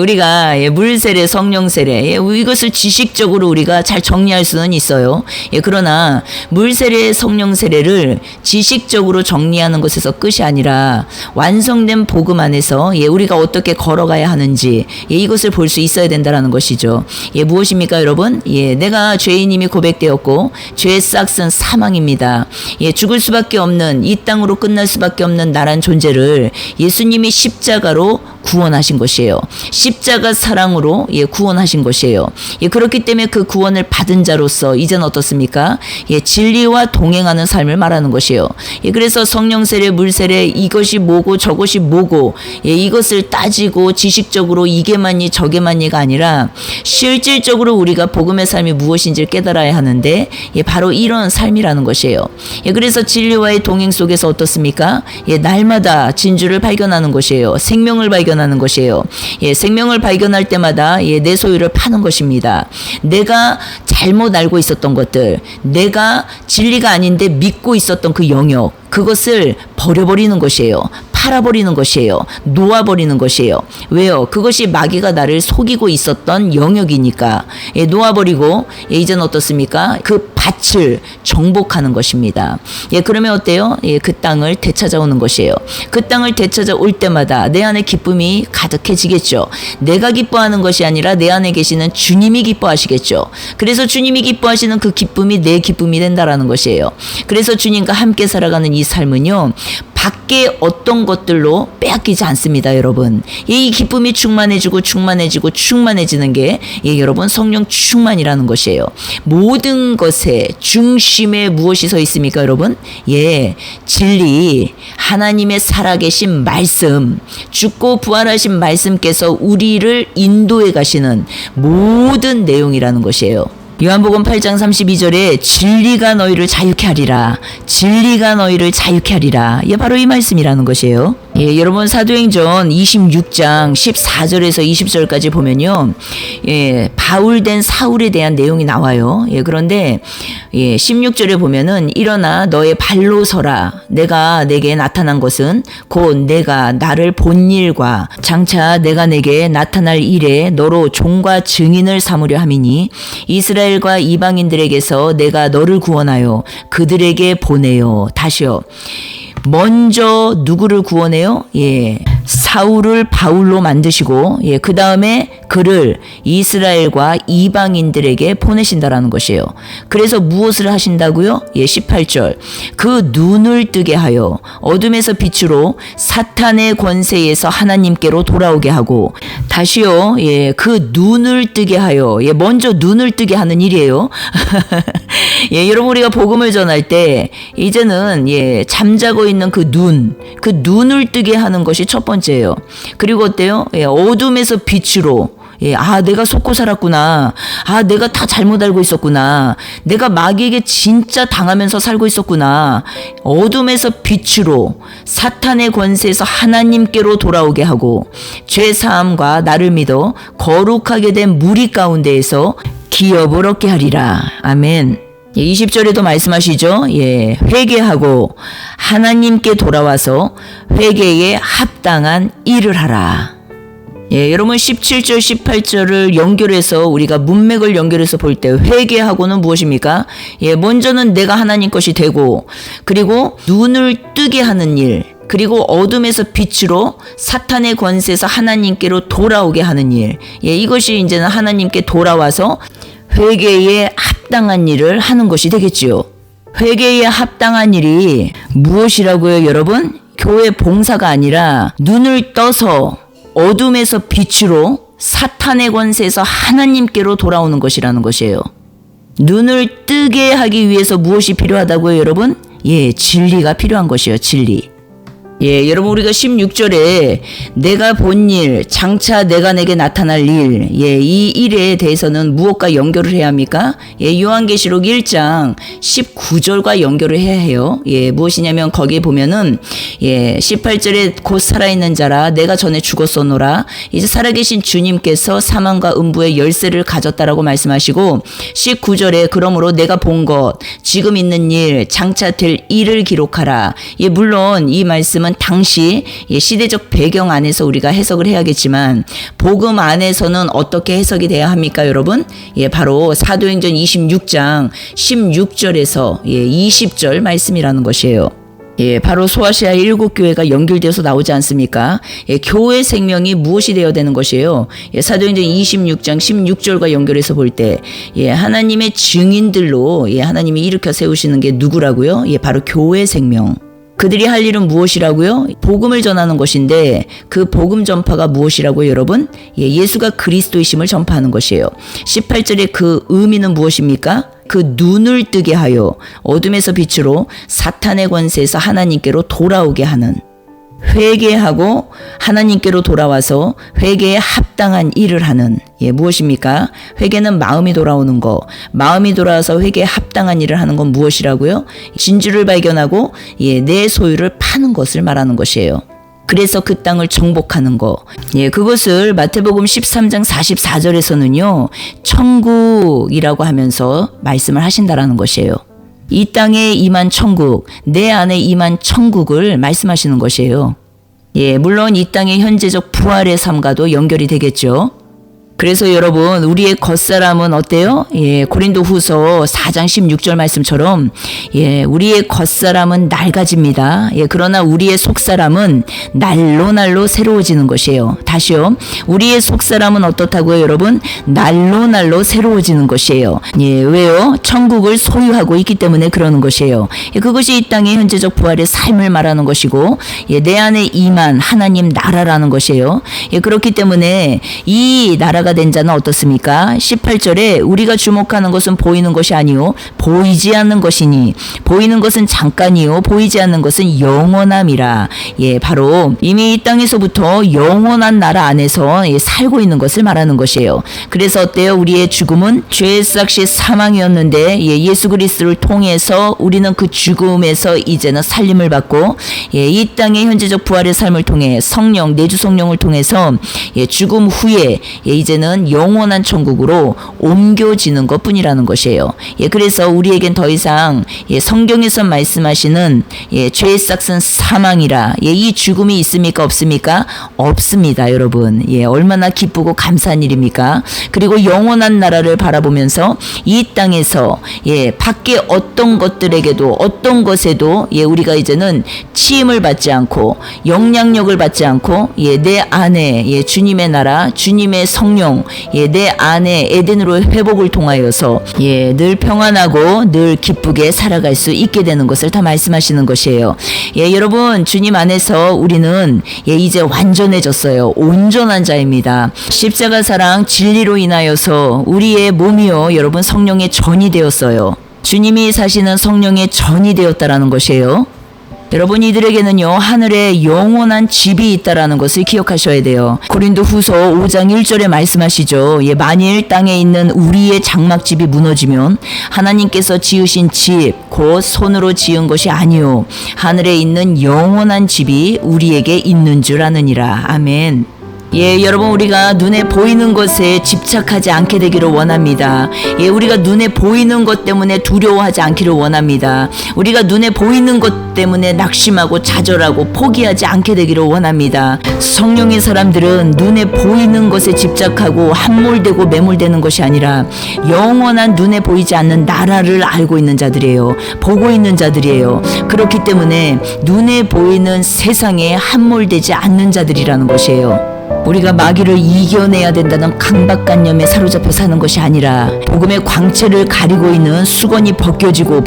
S1: 우리가 물세례, 성령 세례. 이것을 지식적으로 우리가 잘 정리할 수는 있어요. 그러나 물세례, 성령 세례를 지식적으로 정리하는 것에서 끝이 아니라 완성된 복음 안에서 우리가 어떻게 걸어가야 하는지 이것을 볼 수 있어야 된다라는 것이죠. 무엇입니까, 여러분? 내가 죄인임이 고백되었고 죄의 싹은 사망입니다. 죽을 수밖에 없는, 이 땅으로 끝날 수밖에 없는 나란 존재를 예수님이 십자가로 구원하신 것이에요. 십자가 사랑으로 구원하신 것이에요. 그렇기 때문에 그 구원을 받은 자로서 이제는 어떻습니까? 진리와 동행하는 삶을 말하는 것이에요. 그래서 성령 세례, 물 세례, 이것이 뭐고 저것이 뭐고 이것을 따지고 지식적으로 이게 맞니 저게 맞니가 아니라 실질적으로 우리가 복음의 삶이 무엇인지를 깨달아야 하는데 바로 이런 삶이라는 것이에요. 그래서 진리와의 동행 속에서 어떻습니까? 날마다 진주를 발견하는 것이에요. 생명을 발견하는 것이에요. 생명을 발견할 때마다 내 소유를 파는 것입니다. 내가 잘못 알고 있었던 것들, 내가 진리가 아닌데 믿고 있었던 그 영역, 그것을 버려버리는 것이에요. 팔아버리는 것이에요. 놓아버리는 것이에요. 왜요? 그것이 마귀가 나를 속이고 있었던 영역이니까 놓아버리고 이제는 어떻습니까? 그 밭을 정복하는 것입니다. 그러면 어때요? 그 땅을 되찾아오는 것이에요. 그 땅을 되찾아올 때마다 내 안에 기쁨이 가득해지겠죠. 내가 기뻐하는 것이 아니라 내 안에 계시는 주님이 기뻐하시겠죠. 그래서 주님이 기뻐하시는 그 기쁨이 내 기쁨이 된다라는 것이에요. 그래서 주님과 함께 살아가는 이 삶은요, 밖에 어떤 것들로 빼앗기지 않습니다, 여러분. 이 기쁨이 충만해지는 게 여러분 성령 충만이라는 것이에요. 모든 것의 중심에 무엇이 서 있습니까, 여러분? 진리, 하나님의 살아계신 말씀, 죽고 부활하신 말씀께서 우리를 인도해 가시는 모든 내용이라는 것이에요. 요한복음 8장 32절에 진리가 너희를 자유케 하리라. 진리가 너희를 자유케 하리라. 바로 이 말씀이라는 것이에요. 여러분 사도행전 26장 14절에서 20절까지 보면요. 바울된 사울에 대한 내용이 나와요. 그런데 16절에 보면은 일어나 너의 발로 서라. 내가 내게 나타난 것은 곧 내가 나를 본 일과 장차 내가 내게 나타날 일에 너로 종과 증인을 삼으려 함이니 이스라엘과 이방인들에게서 내가 너를 구원하여 그들에게 보내요. 다시요. 먼저 누구를 구원해요? 사울을 바울로 만드시고 그 다음에 그를 이스라엘과 이방인들에게 보내신다라는 것이에요. 그래서 무엇을 하신다고요? 18절. 그 눈을 뜨게 하여 어둠에서 빛으로 사탄의 권세에서 하나님께로 돌아오게 하고 다시요. 그 눈을 뜨게 하여 먼저 눈을 뜨게 하는 일이에요. 여러분 우리가 복음을 전할 때 이제는 잠자고 있는 그 눈을 뜨게 하는 것이 첫 번째예요. 그리고 어때요? 어둠에서 빛으로 내가 속고 살았구나. 내가 다 잘못 알고 있었구나. 내가 마귀에게 진짜 당하면서 살고 있었구나. 어둠에서 빛으로 사탄의 권세에서 하나님께로 돌아오게 하고 죄사함과 나를 믿어 거룩하게 된 무리 가운데에서 기업을 얻게 하리라. 아멘. 20절에도 말씀하시죠. 회개하고 하나님께 돌아와서 회개에 합당한 일을 하라. 여러분 17절 18절을 연결해서 우리가 문맥을 연결해서 볼 때 회개하고는 무엇입니까? 먼저는 내가 하나님 것이 되고 그리고 눈을 뜨게 하는 일 그리고 어둠에서 빛으로 사탄의 권세에서 하나님께로 돌아오게 하는 일 이것이 이제는 하나님께 돌아와서 회개에 합당한 일을 하는 것이 되겠지요. 회개에 합당한 일이 무엇이라고요, 여러분? 교회 봉사가 아니라 눈을 떠서 어둠에서 빛으로 사탄의 권세에서 하나님께로 돌아오는 것이라는 것이에요. 눈을 뜨게 하기 위해서 무엇이 필요하다고요, 여러분? 진리가 필요한 것이에요. 진리. 여러분 우리가 16절에 내가 본 일, 장차 내가 내게 나타날 일, 이 일에 대해서는 무엇과 연결을 해야 합니까? 요한계시록 1장 19절과 연결을 해야 해요. 무엇이냐면 거기에 보면은 18절에 곧 살아있는 자라 내가 전에 죽었었노라. 이제 살아계신 주님께서 사망과 음부의 열쇠를 가졌다라고 말씀하시고 19절에 그러므로 내가 본 것, 지금 있는 일, 장차 될 일을 기록하라. 물론 이 말씀은 당시 시대적 배경 안에서 우리가 해석을 해야겠지만 복음 안에서는 어떻게 해석이 돼야 합니까 여러분? 바로 사도행전 26장 16절에서 20절 말씀이라는 것이에요. 바로 소아시아 7교회가 연결되어서 나오지 않습니까? 교회 생명이 무엇이 되어야 되는 것이에요? 사도행전 26장 16절과 연결해서 볼 때 하나님의 증인들로 하나님이 일으켜 세우시는 게 누구라고요? 바로 교회 생명. 그들이 할 일은 무엇이라고요? 복음을 전하는 것인데 그 복음 전파가 무엇이라고요 여러분? 예수가 그리스도이심을 전파하는 것이에요. 18절에 그 의미는 무엇입니까? 그 눈을 뜨게 하여 어둠에서 빛으로 사탄의 권세에서 하나님께로 돌아오게 하는, 회개하고 하나님께로 돌아와서 회개에 합당한 일을 하는 무엇입니까? 회개는 마음이 돌아오는 거, 마음이 돌아와서 회개에 합당한 일을 하는 건 무엇이라고요? 진주를 발견하고 내 소유를 파는 것을 말하는 것이에요. 그래서 그 땅을 정복하는 거. 그것을 마태복음 13장 44절에서는요 천국이라고 하면서 말씀을 하신다라는 것이에요. 이 땅에 임한 천국, 내 안에 임한 천국을 말씀하시는 것이에요. 물론 이 땅의 현재적 부활의 삶과도 연결이 되겠죠. 그래서 여러분 우리의 겉사람은 어때요? 고린도 후서 4장 16절 말씀처럼 우리의 겉사람은 낡아집니다. 그러나 우리의 속사람은 날로 새로워지는 것이에요. 다시요. 우리의 속사람은 어떻다고요 여러분? 날로 새로워지는 것이에요. 왜요? 천국을 소유하고 있기 때문에 그러는 것이에요. 그것이 이 땅의 현재적 부활의 삶을 말하는 것이고 내 안에 임한 하나님 나라라는 것이에요. 그렇기 때문에 이 나라가 된 자는 어떻습니까? 18절에 우리가 주목하는 것은 보이는 것이 아니요 보이지 않는 것이니 보이는 것은 잠깐이요 보이지 않는 것은 영원함이라. 바로 이미 이 땅에서부터 영원한 나라 안에서 살고 있는 것을 말하는 것이에요. 그래서 어때요? 우리의 죽음은 죄의 삭시 사망이었는데 예수 그리스도를 통해서 우리는 그 죽음에서 이제는 살림을 받고 이 땅의 현재적 부활의 삶을 통해 성령, 내주 성령을 통해서 죽음 후에 이제는 영원한 천국으로 옮겨지는 것뿐이라는 것이에요. 그래서 우리에겐 더 이상 성경에서 말씀하시는 죄의 삭은 사망이라 이 죽음이 있습니까? 없습니까? 없습니다 여러분. 얼마나 기쁘고 감사한 일입니까? 그리고 영원한 나라를 바라보면서 이 땅에서 밖에 어떤 것들에게도 어떤 것에도 우리가 이제는 치임을 받지 않고 영향력을 받지 않고 내 안에 주님의 나라, 주님의 성령, 내 안에 에덴으로 회복을 통하여서 늘 평안하고 늘 기쁘게 살아갈 수 있게 되는 것을 다 말씀하시는 것이에요. 여러분 주님 안에서 우리는 이제 완전해졌어요. 온전한 자입니다. 십자가 사랑 진리로 인하여서 우리의 몸이요 여러분 성령의 전이 되었어요. 주님이 사시는 성령의 전이 되었다라는 것이에요. 여러분 이들에게는요 하늘에 영원한 집이 있다라는 것을 기억하셔야 돼요. 고린도 후서 5장 1절에 말씀하시죠. 만일 땅에 있는 우리의 장막집이 무너지면 하나님께서 지으신 집 곧 손으로 지은 것이 아니요 하늘에 있는 영원한 집이 우리에게 있는 줄 아느니라. 아멘. 여러분 우리가 눈에 보이는 것에 집착하지 않게 되기를 원합니다. 우리가 눈에 보이는 것 때문에 두려워하지 않기를 원합니다. 우리가 눈에 보이는 것 때문에 낙심하고 좌절하고 포기하지 않게 되기를 원합니다. 성령의 사람들은 눈에 보이는 것에 집착하고 함몰되고 매몰되는 것이 아니라 영원한 눈에 보이지 않는 나라를 알고 있는 자들이에요. 보고 있는 자들이에요. 그렇기 때문에 눈에 보이는 세상에 함몰되지 않는 자들이라는 것이에요. 우리가 마귀를 이겨내야 된다는 강박관념에 사로잡혀 사는 것이 아니라 복음의 광채를 가리고 있는 수건이 벗겨져서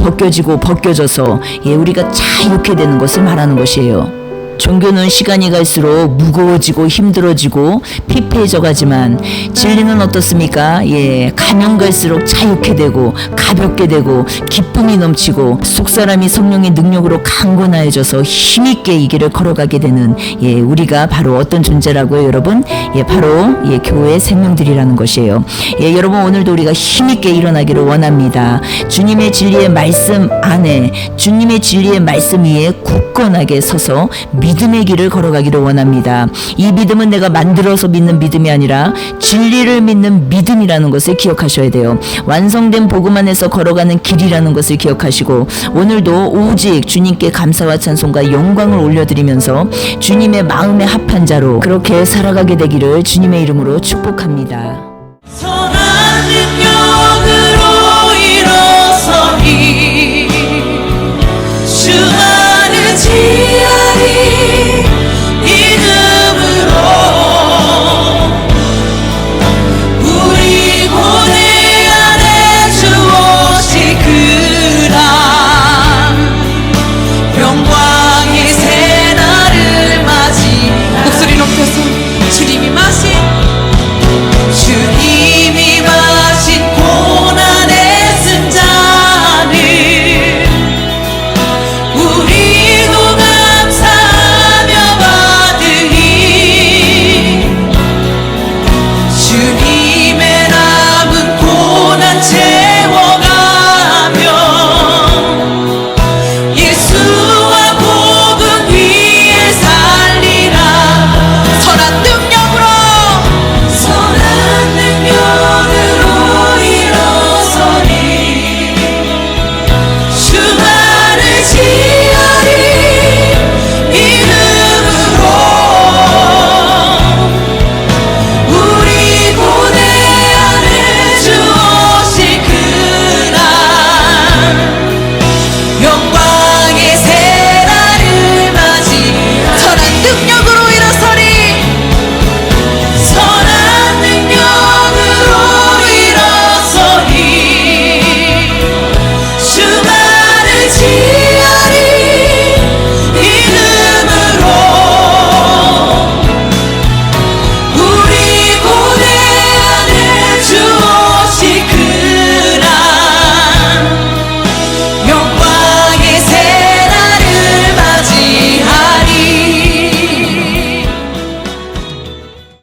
S1: 우리가 자유케 되는 것을 말하는 것이에요. 종교는 시간이 갈수록 무거워지고 힘들어지고 피폐해져 가지만 진리는 어떻습니까? 예, 가면 갈수록 자유케 되고 가볍게 되고 기쁨이 넘치고 속사람이 성령의 능력으로 강건하여져서 힘있게 이 길을 걸어가게 되는 예, 우리가 바로 어떤 존재라고요, 여러분? 예, 바로 예, 교회의 생명들이라는 것이에요. 예, 여러분 오늘도 우리가 힘있게 일어나기를 원합니다. 주님의 진리의 말씀 안에 주님의 진리의 말씀 위에 굳건하게 서서 믿음의 길을 걸어가기를 원합니다. 이 믿음은 내가 만들어서 믿는 믿음이 아니라 진리를 믿는 믿음이라는 것을 기억하셔야 돼요. 완성된 복음 안에서 걸어가는 길이라는 것을 기억하시고 오늘도 오직 주님께 감사와 찬송과 영광을 올려드리면서 주님의 마음에 합한 자로 그렇게 살아가게 되기를 주님의 이름으로 축복합니다.
S2: 선한 능력